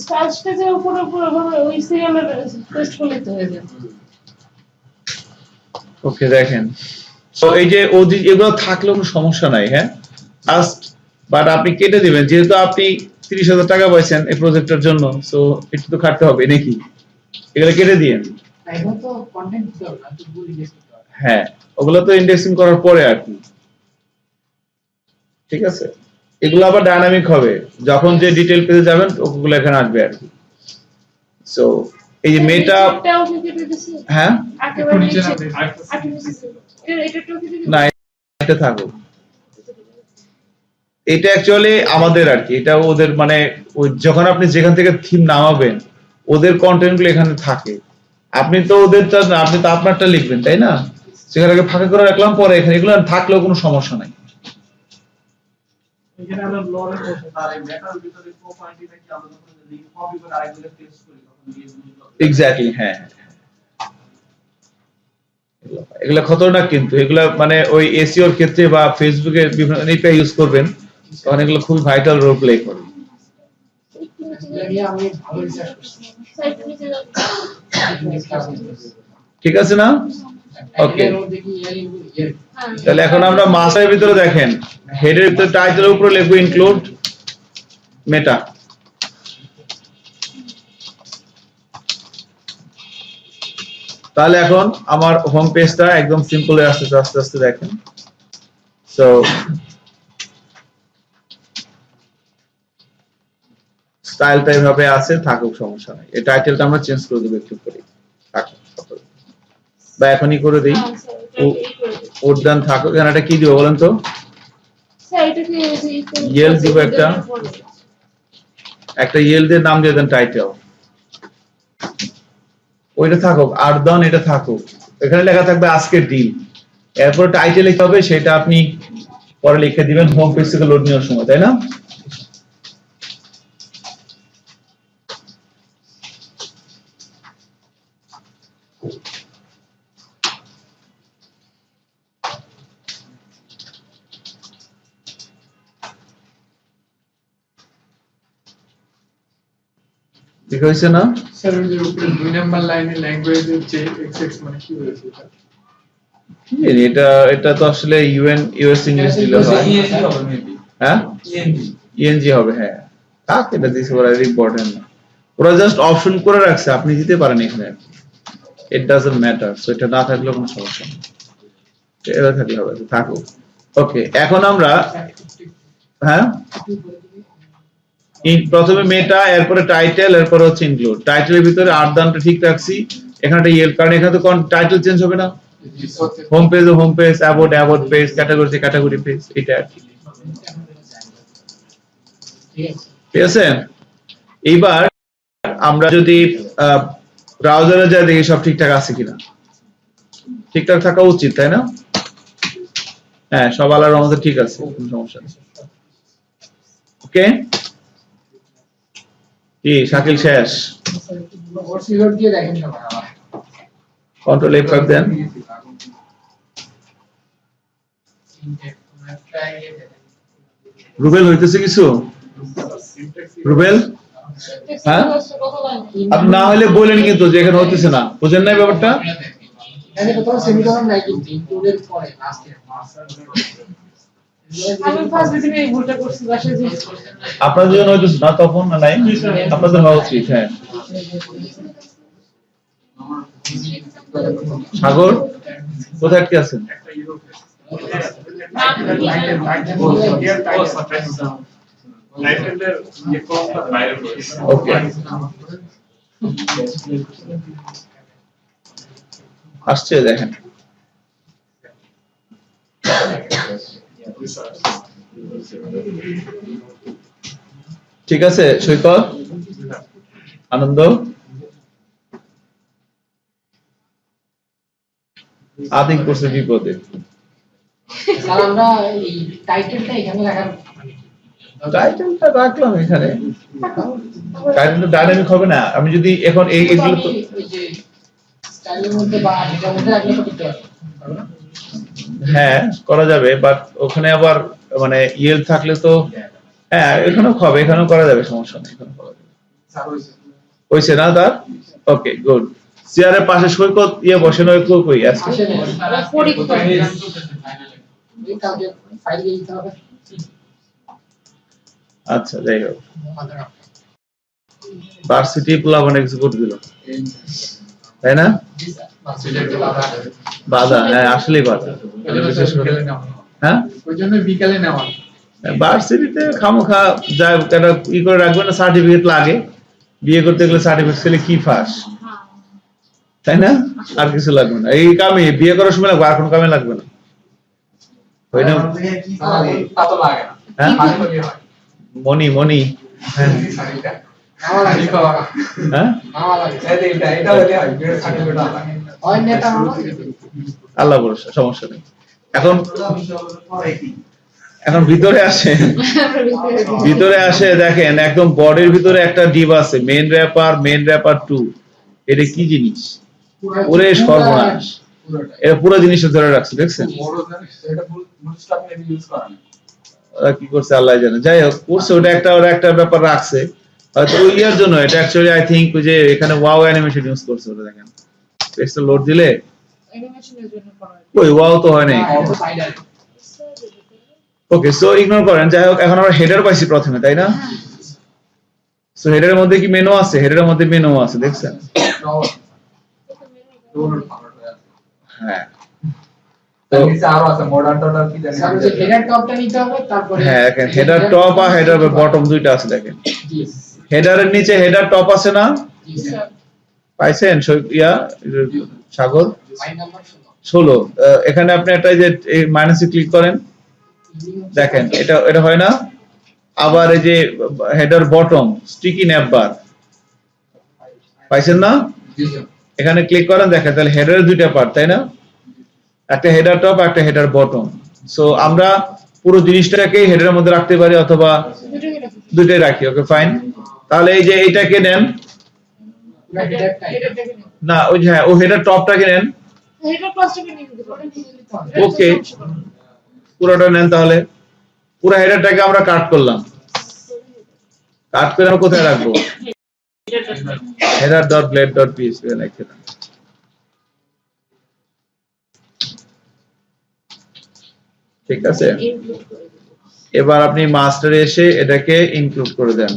স্টাইলসটা যে উপরে উপরে ভাবে ওই সিরিয়ালের টেস্ট করলে তো হয়ে যাবে। ওকে, দেখেন। সো এই যে ওজি এগুলো থাকলে কোনো সমস্যা নাই, হ্যাঁ জাস্ট, বাট আপনি কেটে দিবেন, যেহেতু আপনি 30,000 টাকা পাইছেন এই প্রজেক্টের জন্য, সো একটু তো খাটতে হবে নাকি, এগুলো কেটে দিয়েন। এখন তো কন্টেন্ট দিতে হবে না, তো গুগল ইন্ডেক্স করতে হবে। হ্যাঁ, ওগুলো তো ইন্ডেক্সিং করার পরে আর কি, ঠিক আছে। এগুলো আবার ডাইনামিক হবে, যখন যে ডিটেইল পেজে যাবেন ওগুলো এখানে আসবে আর কি। সো এই যে মেটা, এটাও কেটে দিছি। হ্যাঁ একেবারে নিচে নিচে। নামবে। এটা তো কেটে দিছি। না, এটা থাকুক। এটা অ্যাকচুয়ালি আমাদের আর কি, এটা ওদের মানে ওই যখন আপনি যেখান থেকে থিম নামাবেন ওদের কন্টেন্ট গুলো এখানে থাকে। আপনি তো ওদেরটা না, আপনি তো আপনারটা লিখবেন তাই না, সেখানে আগে ফাঁকা করে রাখলাম, পরে এখানে এগুলো থাকলেও কোনো সমস্যা নাই। এখানে আমরা ব্লগে বসে আর এই মেটার ভিতরে প্রপার্টিটা কি আমরা যখন লিংক কপি করে আরেকজনের পেস্ট করি তখন দিয়ে দিই। এক্স্যাক্টলি, হ্যাঁ এগুলা খতরনাক, কিন্তু এগুলা মানে ওই এসইওর ক্ষেত্রে বা ফেসবুকের বিভিন্ন এপিআই ইউজ করবেন, তখন এগুলো খুব ভাইটাল রোল প্লে করে। এগুলো নিয়ে আমি ভালো রিসার্চ করছি। সাইড নিচে যাও। ঠিক আছে না? ওকে, এর মধ্যে কি এর হ্যাঁ। তাহলে এখন আমরা মাসের ভিতরে দেখেন, হেডের ভিতরে টাইটেলের উপরে লিখবো ইনক্লুড মেটা। তাহলে এখন আমার হোম পেজটা একদম সিম্পল হয়ে আসছে, আস্তে আস্তে দেখেন। সো স্টাইলটা এইভাবে আছে, থাকুক, সমস্যা নাই। এই টাইটেলটা আমরা চেঞ্জ করে দেবো একটু করে, থাকুক, বা এখনই করে দিই। হ্যাঁ, স্যার, এটা এই করে দিন। উদ্যান থাকুক। এখানে একটা কি দিব বলেন তো? স্যার, এটাকে এই করে- ইয়েল দিব একটা। একটা ইয়েলদের নাম দিয়ে দেন টাইটেল, ওইটা থাকুক। আর দন এটা থাকুক, এখানে লেখা থাকবে আজকের ডিল। এরপর টাইটেল লিখতে হবে, সেটা আপনি পরে লিখে দিবেন হোম পেজ থেকে লোড নেওয়ার সময়, তাই না? ঠিক হয়েছে না? স্যার ওই যে উপরে 2 নাম্বার লাইনে ল্যাঙ্গুয়েজ হচ্ছে এক্সএক্স মানে কি বলেছে এটা? কি জানি, এটা তো আসলে ইউএন ইউএস ইংলিশ দিলে হয়। ইএনজি হবে মেবি, হ্যাঁ, ইএনজি। ইএনজি হবে, হ্যাঁ। থাক, এটা দিছে, ওরা ইম্পর্টেন্ট না। ওরা জাস্ট অপশন করে রাখছে, আপনি দিতে পারেন এখানে। It doesn't matter. সো এটা না থাকলেও কোনো সমস্যা নেই, এটা থাকলে হবে, থাকুক। ওকে, এখন আমরা হ্যাঁ প্রথমে মেটা, এরপরে টাইটেল, এরপরে হচ্ছে ইনক্লুড। টাইটেলের ভিতরে আর্দানটা ঠিক রাখছি, এখানে একটা ইয়েল, কারণ এখানে তো কোন টাইটেল চেঞ্জ হবে না। Home page home page, about page, category category page, এটা আর কি। ঠিক আছে? এইবার আমরা যদি ব্রাউজারে যাই, দেখি সব ঠিকঠাক আছে কিনা। ঠিকঠাক থাকা উচিত, তাই না? হ্যাঁ, সব আল্লাহর রহমতে ঠিক আছে, কোনো সমস্যা নেই। ওকে, কি শাকিল শেষ? ওর দিয়ে দেখেন না বাবা। কন্ট্রোল F5 দেন। রুবেল হইতেছে কিছু? রুবেল, হ্যাঁ? কত লাইন? আপনি না হলে বলেন কিন্তু যে এখানে হইতেছে না, বুঝেন না ব্যাপারটা? এখানে কোথাও সেমিকোলন নাই কিন্তু ইনক্লুডের পরে লাস্টে। আমি ফার্স্ট দিনে এই ভুলটা করছি, বাসায় যে আপনাদের জন্য হইতেছে না তখন, না নাই? আপনাদের হওয়া উচিত। হ্যাঁ, সাগর কোথায় কি আছেন? টাইটেলের যে কলমটা বাইরে রয়েছে। ওকে, আসছে দেখেন। ঠিক আছে সৈকত, আনন্দ, আদিক করছে বিপদে। স্যার আমরা এই টাইটেলটা এখানে রাখার টাইটেলটা রাখলাম এখানে, টাইটেলটা ডাইনামিক হবে না। আমি যদি এখন এইগুলো তো ওই যে স্টাইলের মধ্যে বা এটার মধ্যে রাখলে তো করতে পারবো না? হ্যাঁ করা যাবে, বাট ওখানে আবার মানে ইয়েল থাকলে তো, হ্যাঁ এখানেও হবে, এখানেও করা যাবে, সমস্যা নেই, এখানে করা যাবে। হইছে না তার? Okay good. চেয়ারের পাশে সৈকত বসে নয়, কই আছে? আসে না পরীক্ষা এই কাজে ফাইল দিয়ে দিতে হবে। আচ্ছা যাই হোক, ভার্সিটি প্লাবন এক্সিকিউট দিল, তাই না? বাধা, হ্যাঁ আসলেই বাধা। বিশেষ করে হ্যাঁ, ওই জন্য বিকালে নেওয়া। ভার্সিটিতে খামোখা যায়, কেন ই করে রাখবে না, সার্টিফিকেট লাগে। বিয়ে করতে গেলে সার্টিফিকেট ছেলে কি ফাঁস, তাই না? আর কিছু লাগবে না, এই কামে বিয়ে করার সময় লাগবে, আর কোনো কামে লাগবে না। ওই না তা তো লাগে না, হ্যাঁ, মাঝে মাঝে হয়। মনি মনি, হ্যাঁ আমার লাগে হ্যাঁ, আমার লাগে এটা হলে হয়, বিয়ের সার্টিফিকেট লাগে। হয় নেতা আমার আল্লাহ ভরসা, সমস্যা নেই। এখন এখন ভিতরে আসে, ভিতরে আসে দেখেন, একদম বডির ভিতরে একটা ডিভ আছে, মেইন র্যাপার 2। এটা কি জিনিস? ওরে সর্বনাশ, পুরোটাই এটা পুরো জিনিসটা ধরে রাখছে, দেখছেন বড় জানিস তো এটা বুটস্ট্র্যাপ মেবি ইউজ করা না ওরা কি করছে আল্লাহ জানে। যাই হোক করছে, ওটা ওরা একটা ব্যাপার রাখছে হয়তো ওই ইয়ার জন্য। এটা অ্যাকচুয়ালি আই থিংক যে এখানে ওয়াও অ্যানিমেশন ইউজ করছে ওটা, দেখেন পেজটা লোড দিলে অ্যানিমেশনের জন্য করা হয়। ওই ওয়াও তো হয় নাই। সাইডার ওকে, সো ইগনোর করেন। যাই হোক, এখন আমরা হেডার পাইছি প্রথমে, তাই না? সো হেডারের মধ্যে কি মেনু আছে? হেডারের মধ্যে মেনু আছে, দেখছেন? হ্যাঁ, তো আরো আছে মডার্ন টোটাল কি জানি সামনে যে হেডার টপটা নিতে হবে, তারপরে হ্যাঁ দেখেন হেডার টপ আর হেডার বটম দুইটা আছে, দেখেন জি হেডারের নিচে হেডার টপ আছে না? জি স্যার পাইছেন ইয়া সাগর? লাইন নাম্বার 16 এখানে আপনি একটা এই যে মাইনাসে ক্লিক করেন, 16 দেখেন এটা হয় না? আবার এই যে হেডার বটম স্টিকি ন্যাপবার পাইছেন না? জি স্যার এখানে ক্লিক করেন, দেখেন তাহলে হেডারের দুইটা পার্ট, তাই না? একটা হেডার টপ একটা হেডার বটম। সো আমরা পুরো জিনিসটাকে হেডারের মধ্যে রাখতে পারি অথবা দুটোই রাখি। দুইটাই রাখি। Okay fine. তাহলে এই যে এইটাকে নেন, পুরো হেডারটা হেডারটাকে নিন। না ওই যে হ্যাঁ ও হেডার টপটাকে নেন। হেডার ক্লাসটাকে নিয়ে নিতে পারেন। ওকে, পুরোটা নেন তাহলে। পুরো হেডারটাকে আমরা কাট করলাম, কাট করে আমরা কোথায় রাখবো? header.blade.php লিখে দেন। ঠিক আছে, এবার আপনি মাস্টারে এসে এটাকে ইনক্লুড করে দেন।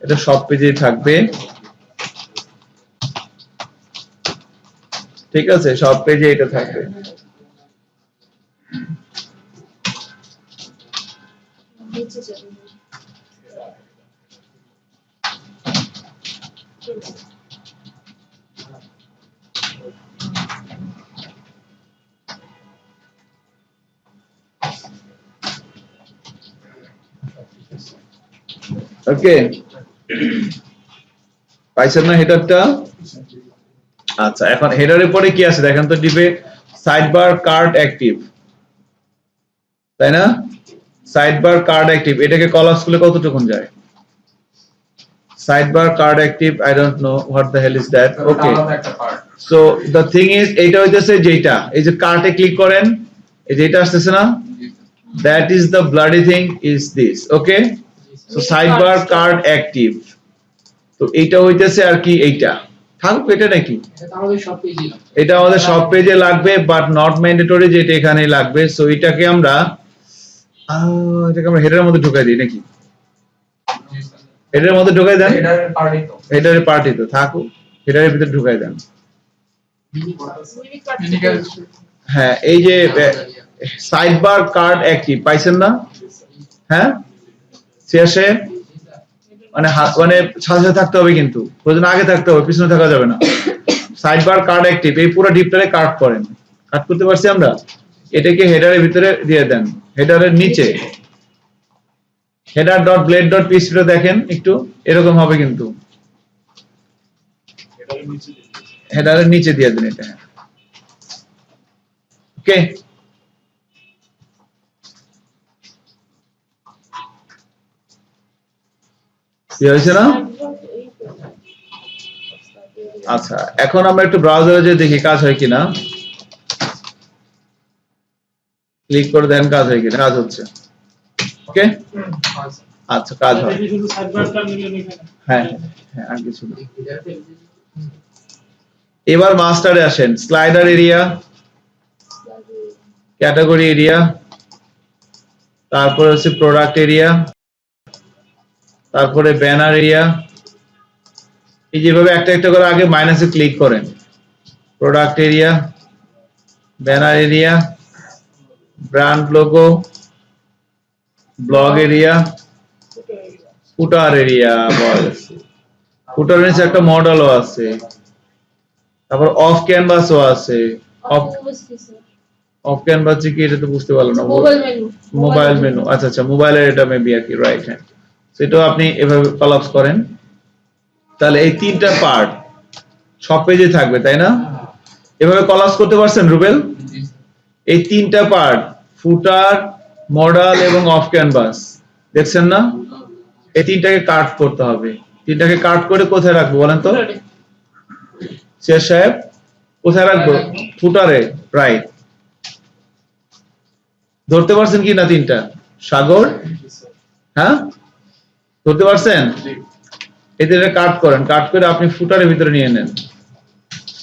এটা সব পেজেই থাকবে, ঠিক আছে? সব পেজে এটা থাকবে। নিচে যাবে। ওকে, পাইছেন না হেডারটা? আচ্ছা, এখন হেডারের পরে কি আছে দেখেন তো, ডিপে সাইডবার কার্ড অ্যাক্টিভ, তাই না? সাইডবার কার্ড অ্যাক্টিভ, এটাকে কলাপস করলে কতটুকুন যায়? Sidebar card active, I don't know what the hell is that. Okay, একটা part so the thing is এইটা হইতেছে যেটা এই যে কার্টে ক্লিক করেন, এই যেটা আসতেছে না, that is the bloody thing is this. Okay, so sidebar card active, তো এইটা হইতেছে আর কি এইটা থাকুক, এটা নাকি এটা তো আমাদের সব পেজে এটা আমাদের সব পেজে লাগবে, বাট নট ম্যান্ডেটরি যে এটা এখানে লাগবে। সো এটাকে আমরা হেডারের মধ্যে ঢুকাই দিই নাকি? হেডারের মধ্যে ঢুকাই দেন, এটার পার্টি তো হেডারের পার্টি তো থাকুক, হেডারের ভিতরে ঢুকাই দেন। মিনি কাট ক্লিনিক্যাল হ্যাঁ, এই যে সাইডবার কার্ড অ্যাক্টিভ পাইছেন না? হ্যাঁ, শেষে মানে মানে সাথে থাকতে হবে, কিন্তু প্রয়োজন আগে থাকতে হবে, পিছনে থাকা যাবে না। সাইডবার কার্ড অ্যাক্টিভ, এই পুরো ডিপটারে কাট করেন। কাট করতে পারছি আমরা? এটাকে হেডারের ভিতরে দিয়ে দেন, হেডারের নিচে header.blade.php দেখেন একটু এরকম হবে, কিন্তু হেডারের নিচে দিয়ে দেন এটা। ওকে, কি হয়েছে না? আচ্ছা, এখন আমরা একটু ব্রাউজারে যে দেখি কাজ হয় কিনা। ক্লিক করে দেন কাজ হয় কিনা। কাজ হচ্ছে। ওকে, আচ্ছা কাজ হয়। দেখি শুধু সাইডবারটা মিলে এখানে। হ্যাঁ হ্যাঁ, আর কিছু না। এবার মাস্টারে আসেন, স্লাইডার এরিয়া, ক্যাটাগরি এরিয়া, তারপরে হচ্ছে প্রোডাক্ট এরিয়া, তারপরে ব্যানার এরিয়া। এই যেভাবে একটা একটা করে আগে মাইনাসে ক্লিক করেন, product area, banner area, brand logo, blog area, footer area, footer নিচে একটা মডেলও আছে, তারপর অফ ক্যানভাসও আছে। অফ ক্যানভাস কি এটা তো বুঝতে পারলাম না। মোবাইল মেনু মোবাইল মেনু, আচ্ছা আচ্ছা, মোবাইলের এটা মেবি আর কি, রাইট। হ্যাঁ, সেটাও আপনি এভাবে কলাপস করেন, তাহলে এই তিনটা পার্ট সব পেজে থাকবে, তাই না? এভাবে কলাপস করতে পারছেন রুবেল? এই তিনটা পার্ট, ফুটার, মডেল এবং অফ ক্যানভাস, দেখছেন না? এই তিনটাকে কাট করতে হবে। তিনটাকে কাট করে কোথায় রাখবো বলেন তো শের সাহেব? কোথায় রাখবো? ফুটারে, রাইট। ধরতে পারছেন কি না তিনটা? সাগর, হ্যাঁ ধরতে পারছেন? এদের কাট করেন, কাট করে আপনি ফুটারের ভিতরে নিয়ে নেন।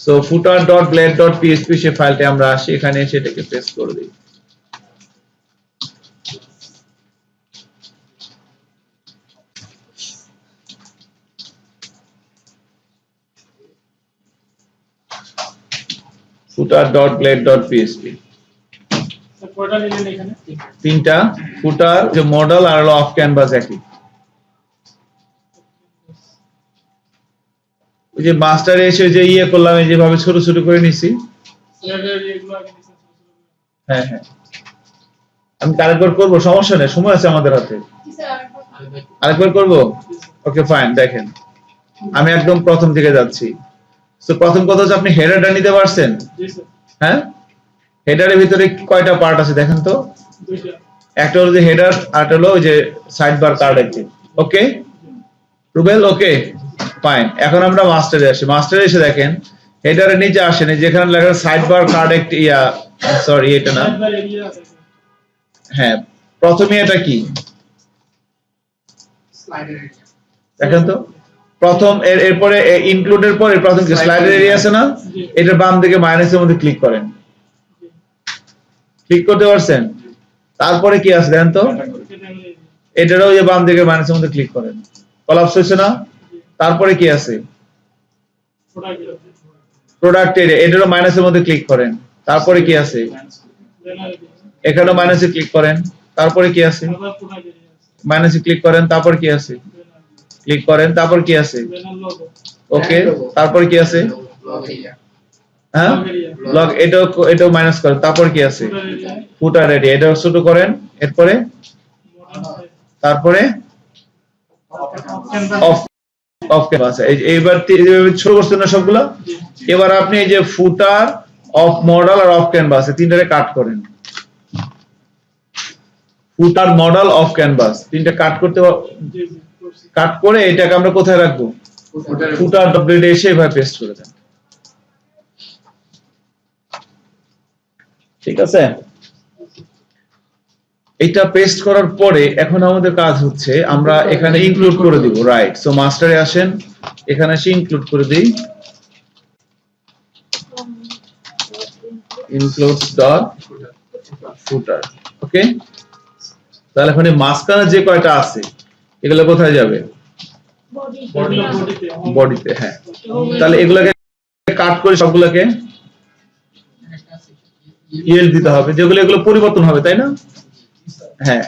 সো footer.blade.php সে ফাইলটা আমরা আসি, এখানে সেটাকে পেস্ট করে দিই। footer.blade.php স্যার কয়টা নিলেন এখানে? তিনটা, ফুটার যে মডেল আর অফ ক্যানভাস একই। ওই যে মাস্টারে এসে যে ইয়ে করলাম, এই যেভাবে ছোট ছোট করে নিছি, স্যার এগুলো আগে নিছেন? হ্যাঁ হ্যাঁ আমি আরেকবার করবো, সমস্যা নেই, সময় আছে আমাদের হাতে। আরেকবার করবো, ওকে ফাইন। দেখেন আমি একদম প্রথম থেকে যাচ্ছি। তো প্রথম কথা হচ্ছে আপনি হেডারটা নিতে পারছেন? জি স্যার। হ্যাঁ, হেডারের ভিতরে কয়টা পার্ট আছে দেখেন তো। দুইটা। একটা হলো যে হেডার, আর একটা হলো ওই যে সাইড বার কার্ড একটি। ওকে রুবেল, ওকে ফাইন। এখন আমরা মাস্টারে আসি। মাস্টারে এসে দেখেন হেডারের নিচে আসেন, যেখানে লেখা সাইড বার কার্ড একটি, সরি এটা না, একবার এরিয়া আছে স্যার। হ্যাঁ প্রথমে এটা কি স্লাইডার এরিয়া। দেখেন তো, প্রথম এরপরে ইনক্লুডের পরে প্রথম কি স্লাইডার এরিয়া আছে না, এটার বাম দিকে মাইনাসের মধ্যে ক্লিক করেন, ক্লিক করতে পারছেন? তারপরে কি আছে দেখেন তো, এটারও যে বাম দিকে মাইনাসের মধ্যে ক্লিক করেন, কলাপস হয়েছে না? তারপরে কি আছে? প্রোডাক্ট এরিয়া, এটারও মাইনাসের মধ্যে ক্লিক করেন, তারপরে কি আছে? এখানেও মাইনাসে ক্লিক করেন, তারপরে কি আছে? মাইনাসে ক্লিক করেন, তারপর কি আছে? ক্লিক করেন, তারপর কি আছে? ওকে, তারপর কি আছে? Block area. হ্যাঁ ব্লক, এটাও মাইনাস করেন, তারপর কি আছে? ফুটার এরিয়া, এটাও ছোট করেন, এরপরে তারপরে অফ অফ ক্যানভাস। এইবার ছোট করছেন না সবগুলো। এবার আপনি এই যে ফুটার, অফ মডেল আর অফ ক্যানভাস তিনটারে কাট করেন। ফুটার, মডেল, অফ ক্যানভাস তিনটা কাট করতে, কাট করে এটাকে আমরা কোথায় রাখবো? ফুটার ডব্লিউডি এসে এভাবে পেস্ট করে দেন। ঠিক আছে, এটা পেস্ট করার পরে এখন আমাদের কাজ হচ্ছে আমরা এখানে ইনক্লুড করে দিব, রাইট। সো মাস্টারে আসেন, এখানে এসে ইনক্লুড করে দিই, includes dot footer। ওকে, তাহলে এখানে মাঝখানে যে কয়টা আছে এগুলো কোথায় যাবে? বডিতে। হ্যাঁ, তাহলে এগুলোকে কাট করে সবগুলোকে ইএল দিতে হবে, যেগুলো এগুলো পরিবর্তন হবে, তাই না? হ্যাঁ,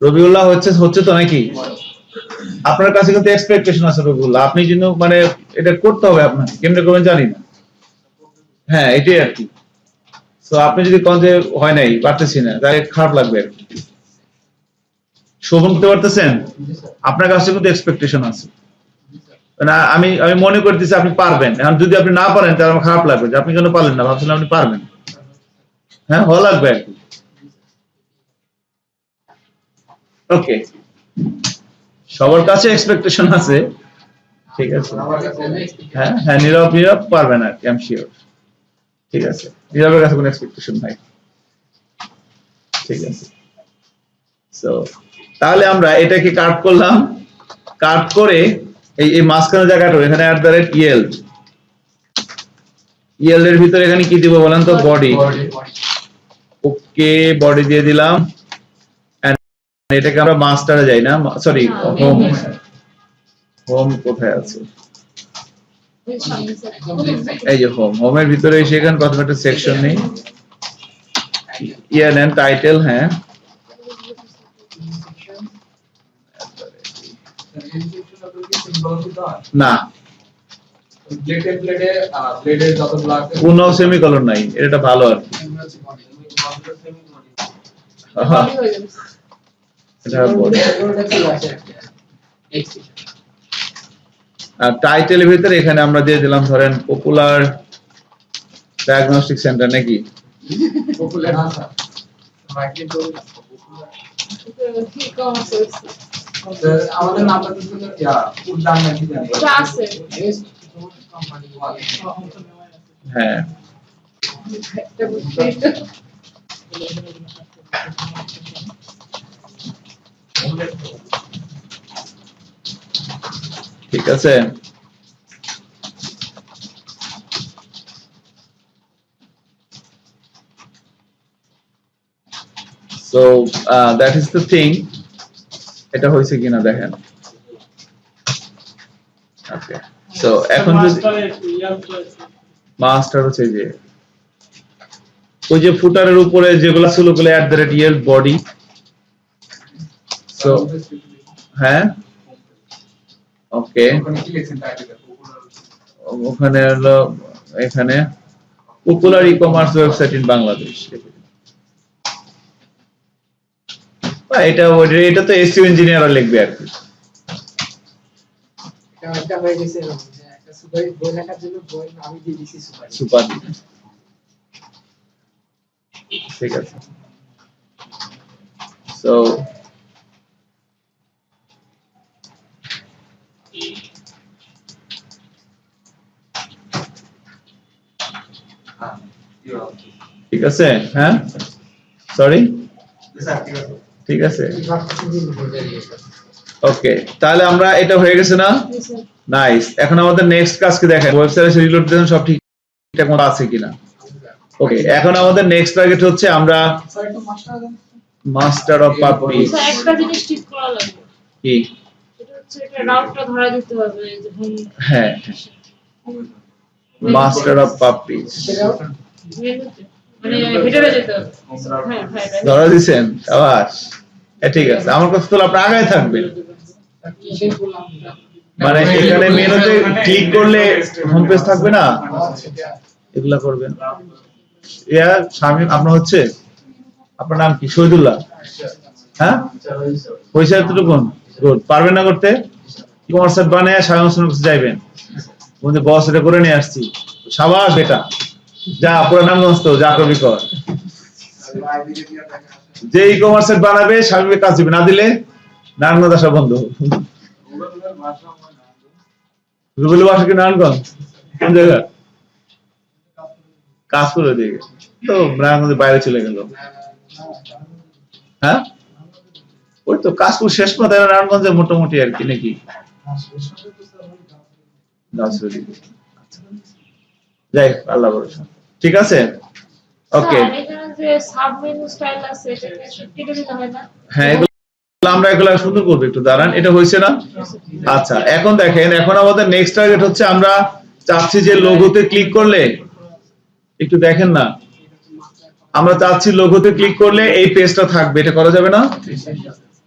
রবিউল্লাহ হচ্ছে তো নাকি? আপনার কাছে কিন্তু এক্সপেকটেশন আছে রবিউল্লাহ, আপনি যেন মানে এটা করতে হবে, আপনাকে কেমনে করবেন জানি না। হ্যাঁ এটাই আর কি। তো আপনি যদি কোন যে হয় নাই, পারতেছি না, তাহলে খারাপ লাগবে আর কি। শোভন করতে পারতেছেন? আপনার কাছে কিন্তু এক্সপেকটেশন আছে, না আমি মনে করতেছি আপনি পারবেন। এখন যদি আপনি না পারেন তাহলে আমার খারাপ লাগবে যে আপনি কেন পারলেন না, ভাবছিলাম আপনি পারবেন। হ্যাঁ ভালো লাগবে আর কি। ওকে, সবার কাছে এক্সপেকটেশন আছে, ঠিক আছে। হ্যাঁ হ্যাঁ, নীরব পারবে না, আই এম শিওর। ঠিক আছে, নীরবের কাছে কোনো এক্সপেকটেশন নাই, ঠিক আছে। সো তাহলে আমরা এটাকে কাট করলাম, কাট করে এই মাঝখানে জায়গাটা এখানে @el এর ভিতরে এখানে কি দিব বলেন তো? বডি। ওকে, বডি দিয়ে দিলাম। এটাকে আমরা মাস্টারে যাই না, সরি হোম কোথায় আছে? এই যে হোমের ভিতরে এসে এখানে প্রথম একটা সেকশন নেই, নেন টাইটেল। হ্যাঁ না, কোনো সেমিকলন নাই, এটা ভালো আর কি। আর টাইটেলের ভিতরে এখানে আমরা দিয়ে দিলাম ধরেন পপুলার ডায়াগনস্টিক সেন্টার নাকি? আমাদের নামটা উদ্যান নাকি জানি আছে। কোম্পানি হ্যাঁ ঠিক আছে। So that is the thing. এটা হয়েছে কিনা দেখেন। ওকে সো এখন যদি মাস্টার হচ্ছে যে ওই যে ফুটারের উপরে যেগুলো ছিল ওগুলো @yield body। সো হ্যাঁ ওকে ওখানে কি লিখছেন টাইটেল ওখানে হলো এখানে popular ecommerce website in Bangladesh. এটা তো এসইও ইঞ্জিনিয়াররা লিখবে আর কি। এটা হয়ে গেছে এরকম যে একটা সুপার বই লেখার জন্য বই আমি দিয়ে দিছি সুপার। সুপার ঠিক আছে। সো ঠিক আছে হ্যাঁ সরি ঠিক আছে ওকে তাহলে আমরা এটা হয়ে গেছে না নাইস। এখন আমাদের নেক্সট কাজ কি দেখেন ওয়েবসাইটে রিলোড দিন সব ঠিকঠাক মতো আছে কিনা। ওকে এখন আমাদের নেক্সট টার্গেট হচ্ছে আমরা মাস্টার অফ পাবলি স্যার একটা জিনিস ঠিক করা লাগবে, কি এটা হচ্ছে এটা রাউটটা ধরা দিতে হবে যখন হ্যাঁ মাস্টার অফ পাবলি মেনুতে মানে হেডারে যেতে হবে। হ্যাঁ হ্যাঁ ধরা দিছেন আবাস ঠিক আছে। আমার কাছে তো আপনার আগায় থাকবে কিসের বললাম মানে এখানে মেনুতে ক্লিক করলে হোম পেজ থাকবে না এগুলা করবেন। ইয়া শামিম আপনার হচ্ছে আপনার নাম কি শহীদুল্লাহ হ্যাঁ পয়সা এতটুকু গুড পারবেন না করতে ই-কমার্স সাইট বানায় শামিম হোসেনের কাছে যাইবেন বলতে বস এটা করে নিয়ে আসছি সাবাস বেটা যা পুরো নামগঞ্জ তো যা করবি কর। যে ই-কমার্স সাইট বানাবে শামিমের কাজ দিবে না দিলে নারায়ণগঞ্জ আসা বন্ধ। রুবেল বাসা কি নারায়ণগঞ্জ কোন জায়গা কাজ করে দিয়ে তো নারায়ণগঞ্জের বাইরে চলে গেল। হ্যাঁ ওই তো কাজপুর শেষ পথে নারায়ণগঞ্জে মোটামুটি আর কি নাকি যাই আল্লাহ ভরসা ঠিক আছে ওকে। স্যার এখানে যে সাব মেনু স্টাইল আছে এটাকে কেটে দিতে হয় না? হ্যাঁ আমরা এগুলো সুন্দর করবো একটু দাঁড়ান এটা হয়েছে না। আচ্ছা এখন দেখেন এখন আমাদের নেক্সট টার্গেট হচ্ছে আমরা চাচ্ছি যে লোগোতে ক্লিক করলে একটু দেখেন না আমরা চাচ্ছি লোগোতে ক্লিক করলে এই পেজটা থাকবে এটা করা যাবে না।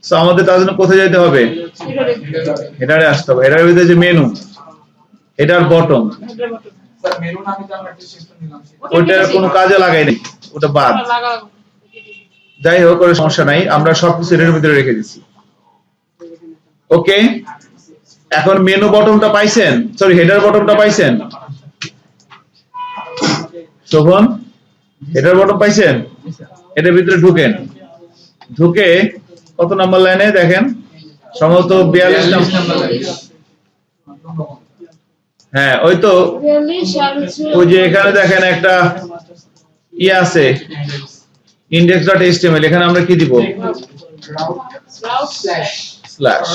সো আমাদের তার জন্য কোথায় যেতে হবে হেডারে আসতে হবে। হেডারের ভিতরে যে menu header bottom sir menu নামে তো আমরা একটা সিস্টেম নিলাম ওইটার কোনো কাজে লাগাই নাই ওটা বাদ। যাই হোক কোনো সমস্যা নাই আমরা সবকিছু এর ভিতরে রেখে দিচ্ছি ওকে। এখন মেনু বটমটা পাইছেন সরি হেডার বটমটা পাইছেন শোভন হেডার বটম পাইছেন এটার ভিতরে ঢুকেন ঢুকে কত নাম্বার লাইনে দেখেন সম্ভবত 42 নাম্বার হ্যাঁ ওই তো ওই যে এখানে দেখেন একটা ই আছে index.html এখানে আমরা কি দিব স্ল্যাশ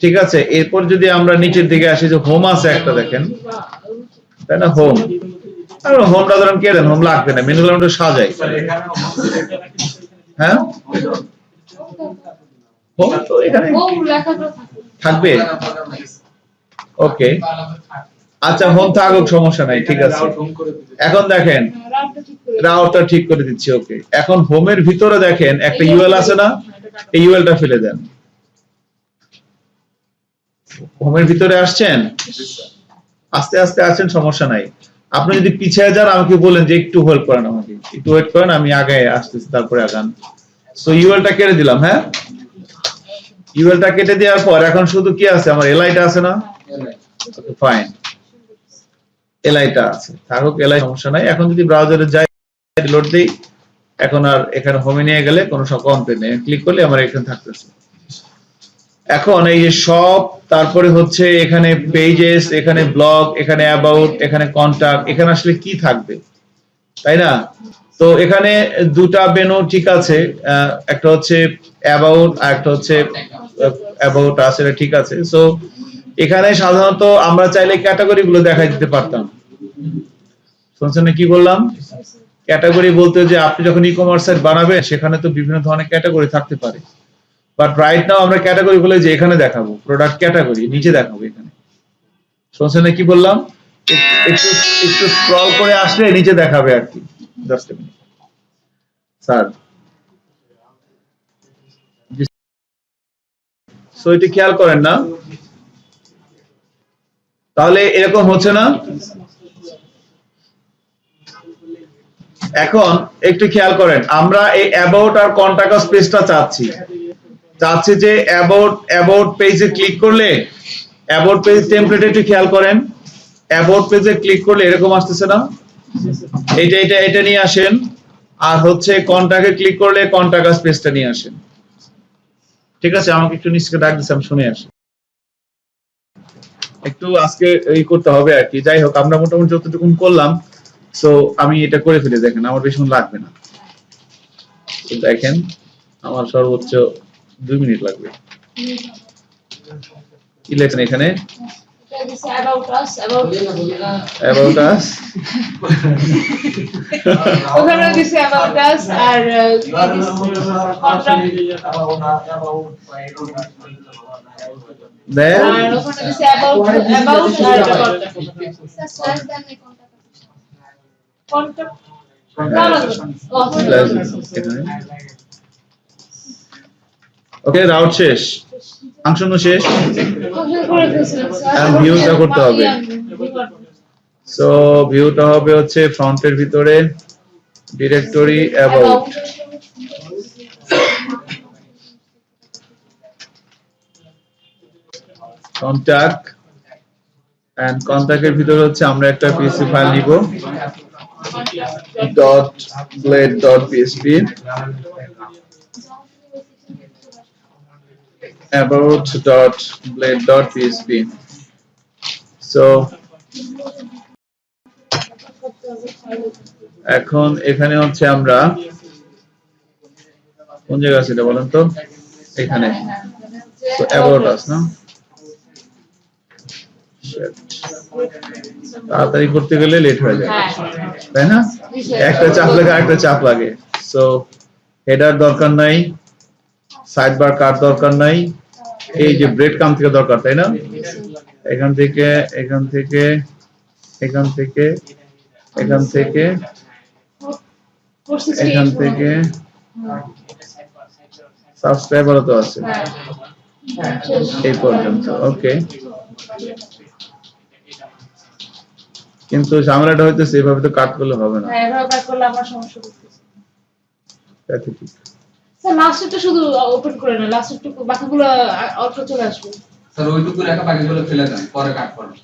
ঠিক আছে। এরপর যদি আমরা নিচের দিকে আসি যে হোম আছে একটা দেখেন তাই না হোম আর হোমটা ধরেন কে দেন হোম লাগবে না মেনুগুলো আমরা সাজাই হ্যাঁ হোম তো এখানে থাকবে ওকে আচ্ছা হোম থাকুক সমস্যা নাই ঠিক আছে। এখন দেখেন রাউটারটা ঠিক করে দিচ্ছি ওকে। এখন হোমের ভিতরে দেখেন একটা ইউএল আছে না এই ইউএলটা ফেলে দেন। হোমের ভিতরে আসছেন আস্তে আস্তে আসছেন সমস্যা নাই। আপনি যদি পিছিয়ে যান আমাকে বলেন যে একটু হেল্প করেন আমাকে একটু ওয়েট করেন আমি আগে আসতেছি তারপরে আগান। সো ইউএলটা কেটে দিলাম হ্যাঁ ইউএলটা কেটে দেওয়ার পর এখন শুধু কি আছে আমার এলআইটা আছে না ওকে ফাইন এলআইটা আছে থাকুক এলআই সমস্যা নাই। এখন যদি ব্রাউজারে যাই লোড দেই এখন আর এখানে হোমে নিয়ে গেলে কোনো কমপ্লেইন নেই ক্লিক করলে আমার এখানে থাকতেছে। এখন এই যে সব তারপরে হচ্ছে এখানে পেজেস, এখানে ব্লগ, এখানে অ্যাবাউট, এখানে কন্টাক্ট, এখানে আসলে কি থাকবে, তাই না? তো এখানে দুটা মেনু ঠিক আছে, একটা হচ্ছে অ্যাবাউট আর একটা হচ্ছে অ্যাবাউট আছে, এটা ঠিক আছে। সো এখানে সাধারণত আমরা চাইলে ক্যাটাগরি গুলো দেখাই দিতে পারতাম। শুনছেন না কি বললাম? ক্যাটাগরি বলতে যে আপনি যখন ই কমার্স সাইট বানাবেন সেখানে তো বিভিন্ন ধরনের ক্যাটাগরি থাকতে পারে, বাট রাইট নাও আমরা ক্যাটাগরি গুলো যে এখানে দেখাবো, প্রোডাক্ট ক্যাটাগরি নিচে দেখাবো এখানে। শুনছেন না কি বললাম? একটু একটু স্ক্রল করে আসলে নিচে দেখাবে আর কি। জাস্ট মিনিট স্যার, সো এটা খেয়াল করেন না, তাহলে এরকম হচ্ছে না? এখন একটু খেয়াল করেন, আমরা এই অ্যাবাউট আর কন্টাক্ট পেজটা চাচ্ছি যে অ্যাবাউট পেজে ক্লিক করলে, অ্যাবাউট পেজ টেমপ্লেটে একটু খেয়াল করেন, অ্যাবাউট পেজে ক্লিক করলে এরকম আসতেছে না? এটা নিয়ে আসেন, আর হচ্ছে কন্টাক্টে ক্লিক করলে কন্টাক্ট পেজটা নিয়ে আসেন। ঠিক আছে, আমাকে একটু নিচে ডাক দিচ্ছি, আমি শুনে আসি। একটু আজকে এই করতে হবে আর কি। যাই হোক, আমরা মোটামুটি যতটুকু করলাম, সো আমি এটা করে ফেলে, দেখেন আমার বেশিক্ষণ লাগবে না। দেখেন আমার সর্বোচ্চ 2 মিনিট লাগবে। কি লেখেন এখানে? about us, About us. ওখানে দিছে about us আর Then আর ওখানে দিছে about আর contact ওকে, রাউট শেষ, ফাংশন শেষ, আর ভিউটা করতে হবে। সো ভিউটা হবে হচ্ছে ফ্রন্টের ভিতরে ডিরেক্টরি অ্যাবাউট, কন্টাক্ট এন্ড কন্টাক্টের ভিতরে হচ্ছে আমরা একটা পিএসপি ফাইল নিব, .blade.php, about.blade.php. So এখন এখানে হচ্ছে আমরা কোন জায়গা আছে এটা বলেন তো? এখানে তো about us না, তাড়াতাড়ি করতে গেলে লেট হয়ে যায়, তাই না? একটা চাপ লাগে। সো হেডার দরকার নাই, সাইড বার কাট দরকার নাই, এই যে ব্রেড কাম থেকে দরকার, তাই না? এখান থেকে সাবস্ক্রাইবারও তো আছে এই পর্যন্ত। ওকে, কিন্তু ঝামেলাটা হইতেছে এভাবে তো কাট করলে হবে না। এভাবে কাট করলে আমার সমস্যা হচ্ছে। তাতে ঠিক স্যার লাস্টটা শুধু ওপেন করে না, লাস্টটুকু বাকিগুলো অল্প চলে আসবে। স্যার ওইটুকু রেখা বাকিগুলো ফেলে দেন, পরে কাট করুন।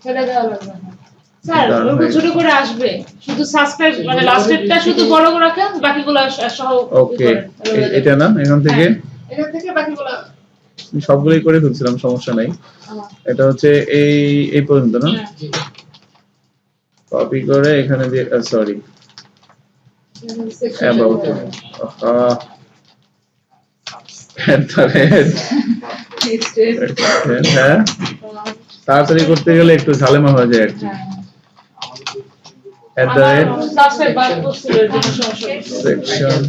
ফেলে দেওয়া লাগবে না স্যার, ওরকম ছোট করে আসবে, শুধু সাবস্ক্রাইব মানে লাস্টেরটা শুধু বড় করে রাখেন, বাকিগুলো সহ। ওকে, এটা না, এখান থেকে বাকিগুলো আমি সবগুলোই করে ফেলছিলাম, সমস্যা নাই। এটা হচ্ছে এই পর্যন্ত না, কপি করে এখানে দিয়ে, সরি about হ্যাঁ, তাড়াতাড়ি করতে গেলে একটু ঝালেমা হয়ে যায় আর কি। সেকশন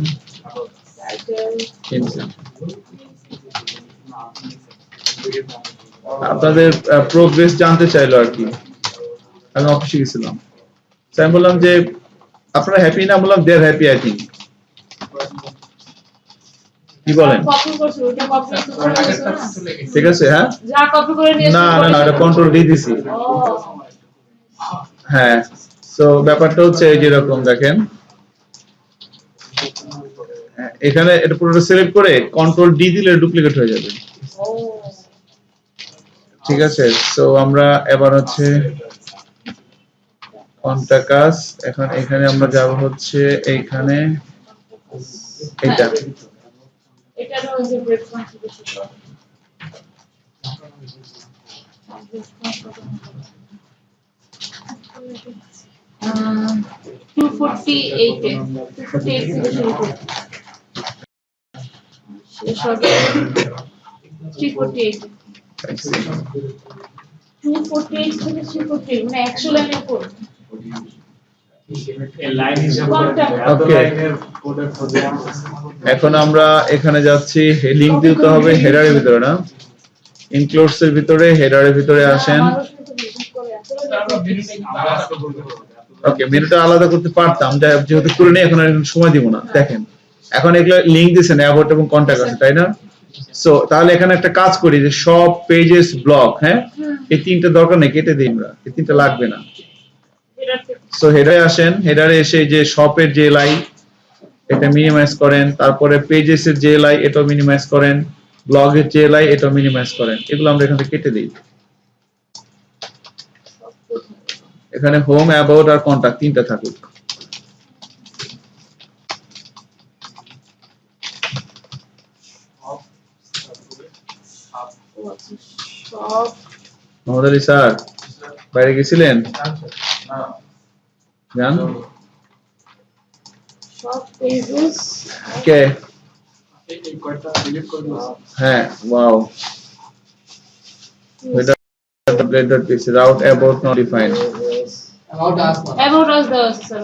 আপনাদের প্রোগ্রেস জানতে চাইলো আর কি। আমি অফিসে গেছিলাম, আমি বললাম যে আপনারা হ্যাপি না, বললাম দে আর হ্যাপি আই থিংক। কি বলেন? ঠিক আছে, হ্যাঁ না না না, এটা কন্ট্রোল ডি দিছি। হ্যাঁ, সো ব্যাপারটা হচ্ছে এই যেরকম দেখেন, এখানে এটা পুরোটা সিলেক্ট করে কন্ট্রোল ডি দিলে ডুপ্লিকেট হয়ে যাবে। ঠিক আছে, সো আমরা এবার হচ্ছে কন্টাক্ট, এখন এখানে আমরা যাব হচ্ছে এইখানে, এটা এটা হচ্ছে ব্রেড কনফিগারেশন। $248 থেকে শুরু করি। শেষ হবে 348 248 থেকে 348 মানে 100 লাইনের কোড। লাইন হিসাব কোনটা? Okay. এখন আমরা এখানে যাচ্ছি, লিংক দিতে হবে হেডারের ভিতরে না, ইনক্লুডস এর ভিতরে, হেডারের ভিতরে আসেন। ওকে, মেনুটা আলাদা করতে পারতাম, যেহেতু করে নেই এখন আর সময় দিব না। দেখেন এখন এগুলো লিংক দিয়েছেন, অ্যাবাউট এবং কন্টাক্ট আছে, তাই না? সো তাহলে এখানে একটা কাজ করি যে সব পেজেস ব্লক, হ্যাঁ এই তিনটা দরকার নেই, কেটে দিই আমরা, এই তিনটা লাগবে না। সো হেডারে আসেন, হেডারে এসে যে শপের যে লাই এটা মিনিমাইজ করেন, তারপরে পেজেস এর যে লাই এটাও মিনিমাইজ করেন, ব্লগের যে লাই এটাও মিনিমাইজ করেন, এগুলো আমরা এখান থেকে কেটে দিই। এখানে হোম, অ্যাবাউট আর কন্টাক্ট তিনটা থাকুক। সব মোহাম্মদ আলী স্যার বাইরে গেছিলেন? জান সব পেজেস কে? এই কয়টা ডিলিট করে দিয়েছি। হ্যাঁ, wow. Whether the blade that is route about not defined. About us. about us দেওয়া আছে স্যার।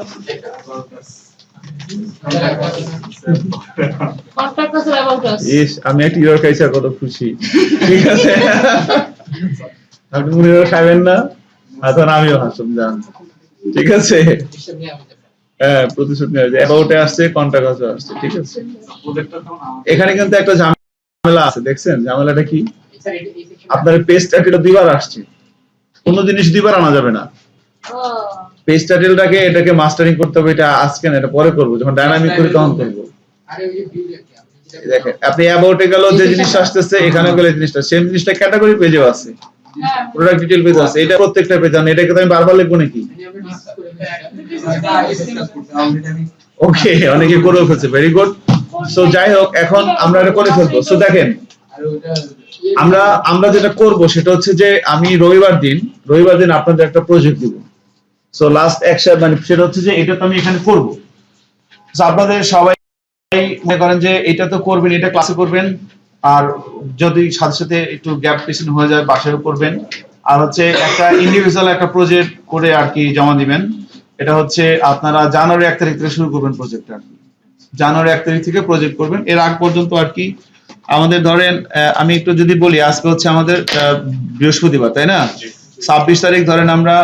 কন্টাক্ট আছে about us। ইস, আমি একটা ইউর খাইছি, আর কত খুশি। ঠিক আছে, আপনি মনে করে খাবেন না, এখন আমিও হাসুন জান। ঠিক আছে, হিসাব নিয়ে আমি দেখব। হ্যাঁ প্রতিশোধ নেওয়া যায়, অ্যাবাউটে আসছে, কন্টাক্ট আসছে। ঠিক আছে, প্রজেক্টটা তখন আমাদের এখানে কিন্তু একটা ঝামেলা আছে, দেখছেন ঝামেলাটা কি? স্যার এই সেকশন আপনার পেজ টাইটেলটা দুইবার আসছে, কোনো জিনিস দুইবার আনা যাবে না। পেজ টাইটেলটাকে এটাকে মাস্টারিং করতে হবে, এটা আজকে না, এটা পরে করবো, যখন ডাইনামিক করি তখন করবো। আরে ওই যে ভিউ দেখি আপনি যেটা দেখেন আপনি অ্যাবাউটে গেল, যে জিনিসটা আসতেছে এখানে গেলে জিনিসটা সেম জিনিসটা ক্যাটাগরি পেজেও আছে, হ্যাঁ প্রোডাক্ট ডিটেইল পেজ আছে, এটা প্রত্যেকটা পেজ জানেন, এটাকে তো আমি বারবার লিখবো নাকি? আমরা ডিসকাস করে এটা আগে ডিসকাস করতে অলরেডি আমি ওকে, অনেকে করেও ফেলছে, ভেরি গুড। সো যাই হোক, এখন আমরা এটা করে ফেলবো। সো দেখেন আর ওটা আমরা যেটা করব সেটা হচ্ছে যে আমি রবিবার দিন আপনাদের একটা প্রজেক্ট দিব। সো লাস্ট অ্যাকশন মানে সেটা হচ্ছে যে এটা তো আমি এখানে করব। সো আপনাদের সবাই মনে করেন যে এটা তো করবেন, এটা ক্লাসে করবেন, আর যদি সাথে সাথে একটু গ্যাপ পিছন হয়ে যায় বাসায়ও করবেন, আর হচ্ছে একটা ইন্ডিভিজুয়াল একটা প্রজেক্ট করে আর কি জমা দিবেন। এটা হচ্ছে আপনারা জানুয়ারি 1 তারিখ থেকে শুরু করবেন প্রজেক্টটা, জানুয়ারি 1 তারিখ থেকে প্রজেক্ট করবেন। এর আগ পর্যন্ত আর কি আমাদের ধরেন আমি একটু যদি বলি, আজকে হচ্ছে আমাদের বৃহস্পতিবার, তাই না? 26 তারিখ ধরেন আমরা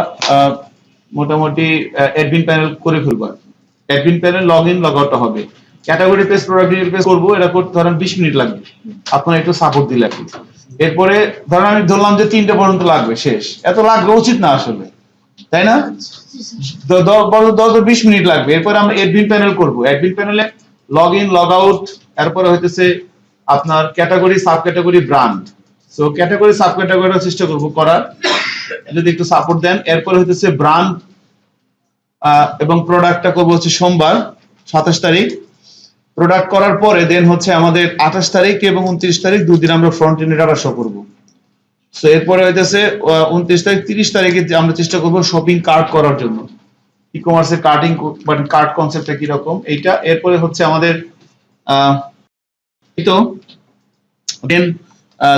মোটামুটি অ্যাডমিন প্যানেল করে ফেলবো। Admin panel log in log out হবে, category page, product detail page করবো, এটা করতে ধরেন 20 মিনিট লাগবে, আপনারা একটু সাপোর্ট দিলে আর কি। এরপরে ধরেন আমি ধরলাম যে 3টে পর্যন্ত লাগবে, শেষ। এত লাগবে উচিত না আসলে, তাই না? 10-20 মিনিট লাগবে। এরপরে আমরা অ্যাডমিন প্যানেল করবো, অ্যাডমিন প্যানেলে লগ ইন লগ আউট, এরপরে হইতেছে আপনার category, sub category, brand. So category sub ক্যাটাগরির চেষ্টা করব করার, যদি একটু সাপোর্ট দেন। এরপরে হইতেছে ব্র্যান্ড এবং প্রোডাক্টটা করব হচ্ছে সোমবার 27 তারিখ। প্রোডাক্ট করার পরে দেন হচ্ছে আমাদের 28 তারিখ এবং 29 তারিখ দুদিন আমরা ফ্রন্ট এন্ড আবার শো করব। সো এরপরে হইতেছে 29 তারিখ 30 তারিখে আমরা চেষ্টা করব শপিং কার্ট করার জন্য, ই কমার্সের কার্টিং মানে কার্ট কনসেপ্টটা কি রকম এইটা। এরপরে হচ্ছে আমাদের তো দেন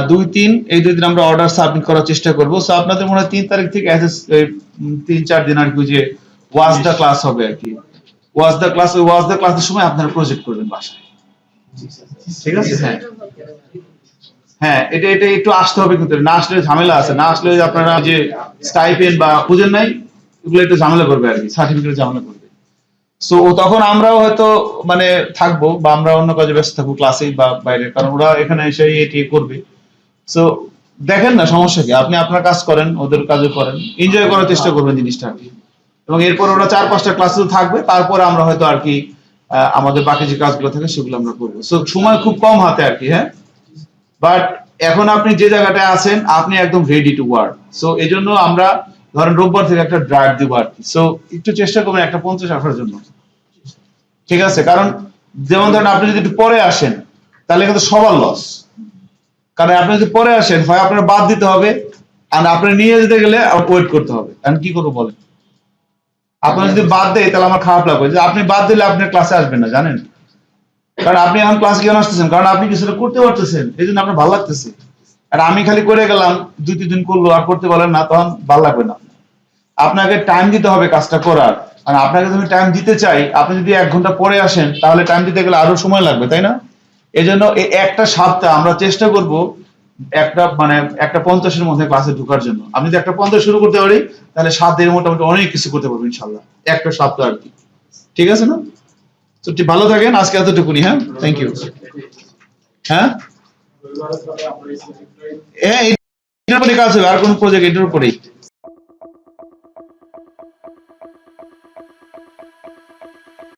2-3 এই 2 দিন আমরা অর্ডার সাবমিট করার চেষ্টা করব। সো আপনাদের মনে হয় 3 তারিখ থেকে 3-4 দিন আর কি যে ওয়াচ দা ক্লাস হবে আর কি। ওয়াচ দা ক্লাসের সময় আপনারা প্রজেক্ট করবেন বাসায়, ঠিক আছে? হ্যাঁ এটা একটু আসতে হবে, কিন্তু না আসলে ঝামেলা আছে, না আসলে আপনারা যে স্টাইপেন্ড বা খুঁজেন নাই এগুলো একটু ঝামেলা করবে আর কি, সার্টিফিকেট ঝামেলা করবে। সো তখন আমরাও হয়তো মানে থাকবো, বা আমরা অন্য কাজে ব্যস্ত থাকবো ক্লাসে বা বাইরে, কারণ ওরা এখানে এসে এটি করবে। সো দেখেন না, সমস্যা কি, আপনি আপনার কাজ করেন, ওদের কাজও করেন, এনজয় করার চেষ্টা করবেন জিনিসটা আর কি। এবং এরপর ওরা 4-5টা ক্লাসে থাকবে, তারপরে আমরা হয়তো আর কি আমাদের বাকি যে কাজগুলো থাকে সেগুলো আমরা করবো। সো সময় খুব কম হাতে আর কি, হ্যাঁ। বাট এখন আপনি যে জায়গাটায় আছেন আপনি একদম রেডি টু ওয়ার্ক। সো এই জন্য আমরা ধরেন রোববার থেকে একটা ড্রাইভ দিব আর কি। সো একটু চেষ্টা করবেন একটা 50 আসার জন্য, ঠিক আছে? কারণ যেমন ধরেন আপনি যদি একটু পরে আসেন তাহলে কিন্তু সবার লস, কারণ আপনি যদি পরে আসেন হয় আপনার বাদ দিতে হবে, আর আপনি নিয়ে যেতে গেলে ওয়েট করতে হবে। আমি কি করবো বলেন? আপনার যদি বাদ দেয় তাহলে আমার খারাপ লাগবে যে আপনি বাদ দিলে আপনি ক্লাসে আসবেন না, জানেন? কারণ আপনি এখন ক্লাসে কেন আসতেছেন? কারণ আপনি কিছুটা করতে পারতেছেন, এই জন্য আপনার ভালো লাগতেছে। আর আমি খালি করে গেলাম, 2-3 দিন করলো আর করতে পারলেন না, তখন ভালো লাগবে না। আপনাকে টাইম দিতে হবে কাজটা করার, আর আপনাকে যদি টাইম দিতে চাই, আপনি যদি 1 ঘন্টা পরে আসেন তাহলে টাইম দিতে গেলে আরো সময় লাগবে, তাই না? এই জন্য এই একটা সপ্তাহ আমরা চেষ্টা করব একটা 50-এর মধ্যে ক্লাসে ঢোকার জন্য। আমি যদি একটা 50 শুরু করতে পারি তাহলে 7 দিনের মোটামুটি অনেক কিছু করতে পারবো ইনশাল্লাহ, একটা সপ্তাহ আর কি। ঠিক আছে না? তো ভালো থাকেন, আজকে এতটুকুনি। হ্যাঁ, থ্যাংক ইউ। হ্যাঁ হ্যাঁ, এটার উপরে কাজ হবে, আর কোন প্রজেক্ট এটার উপরেই।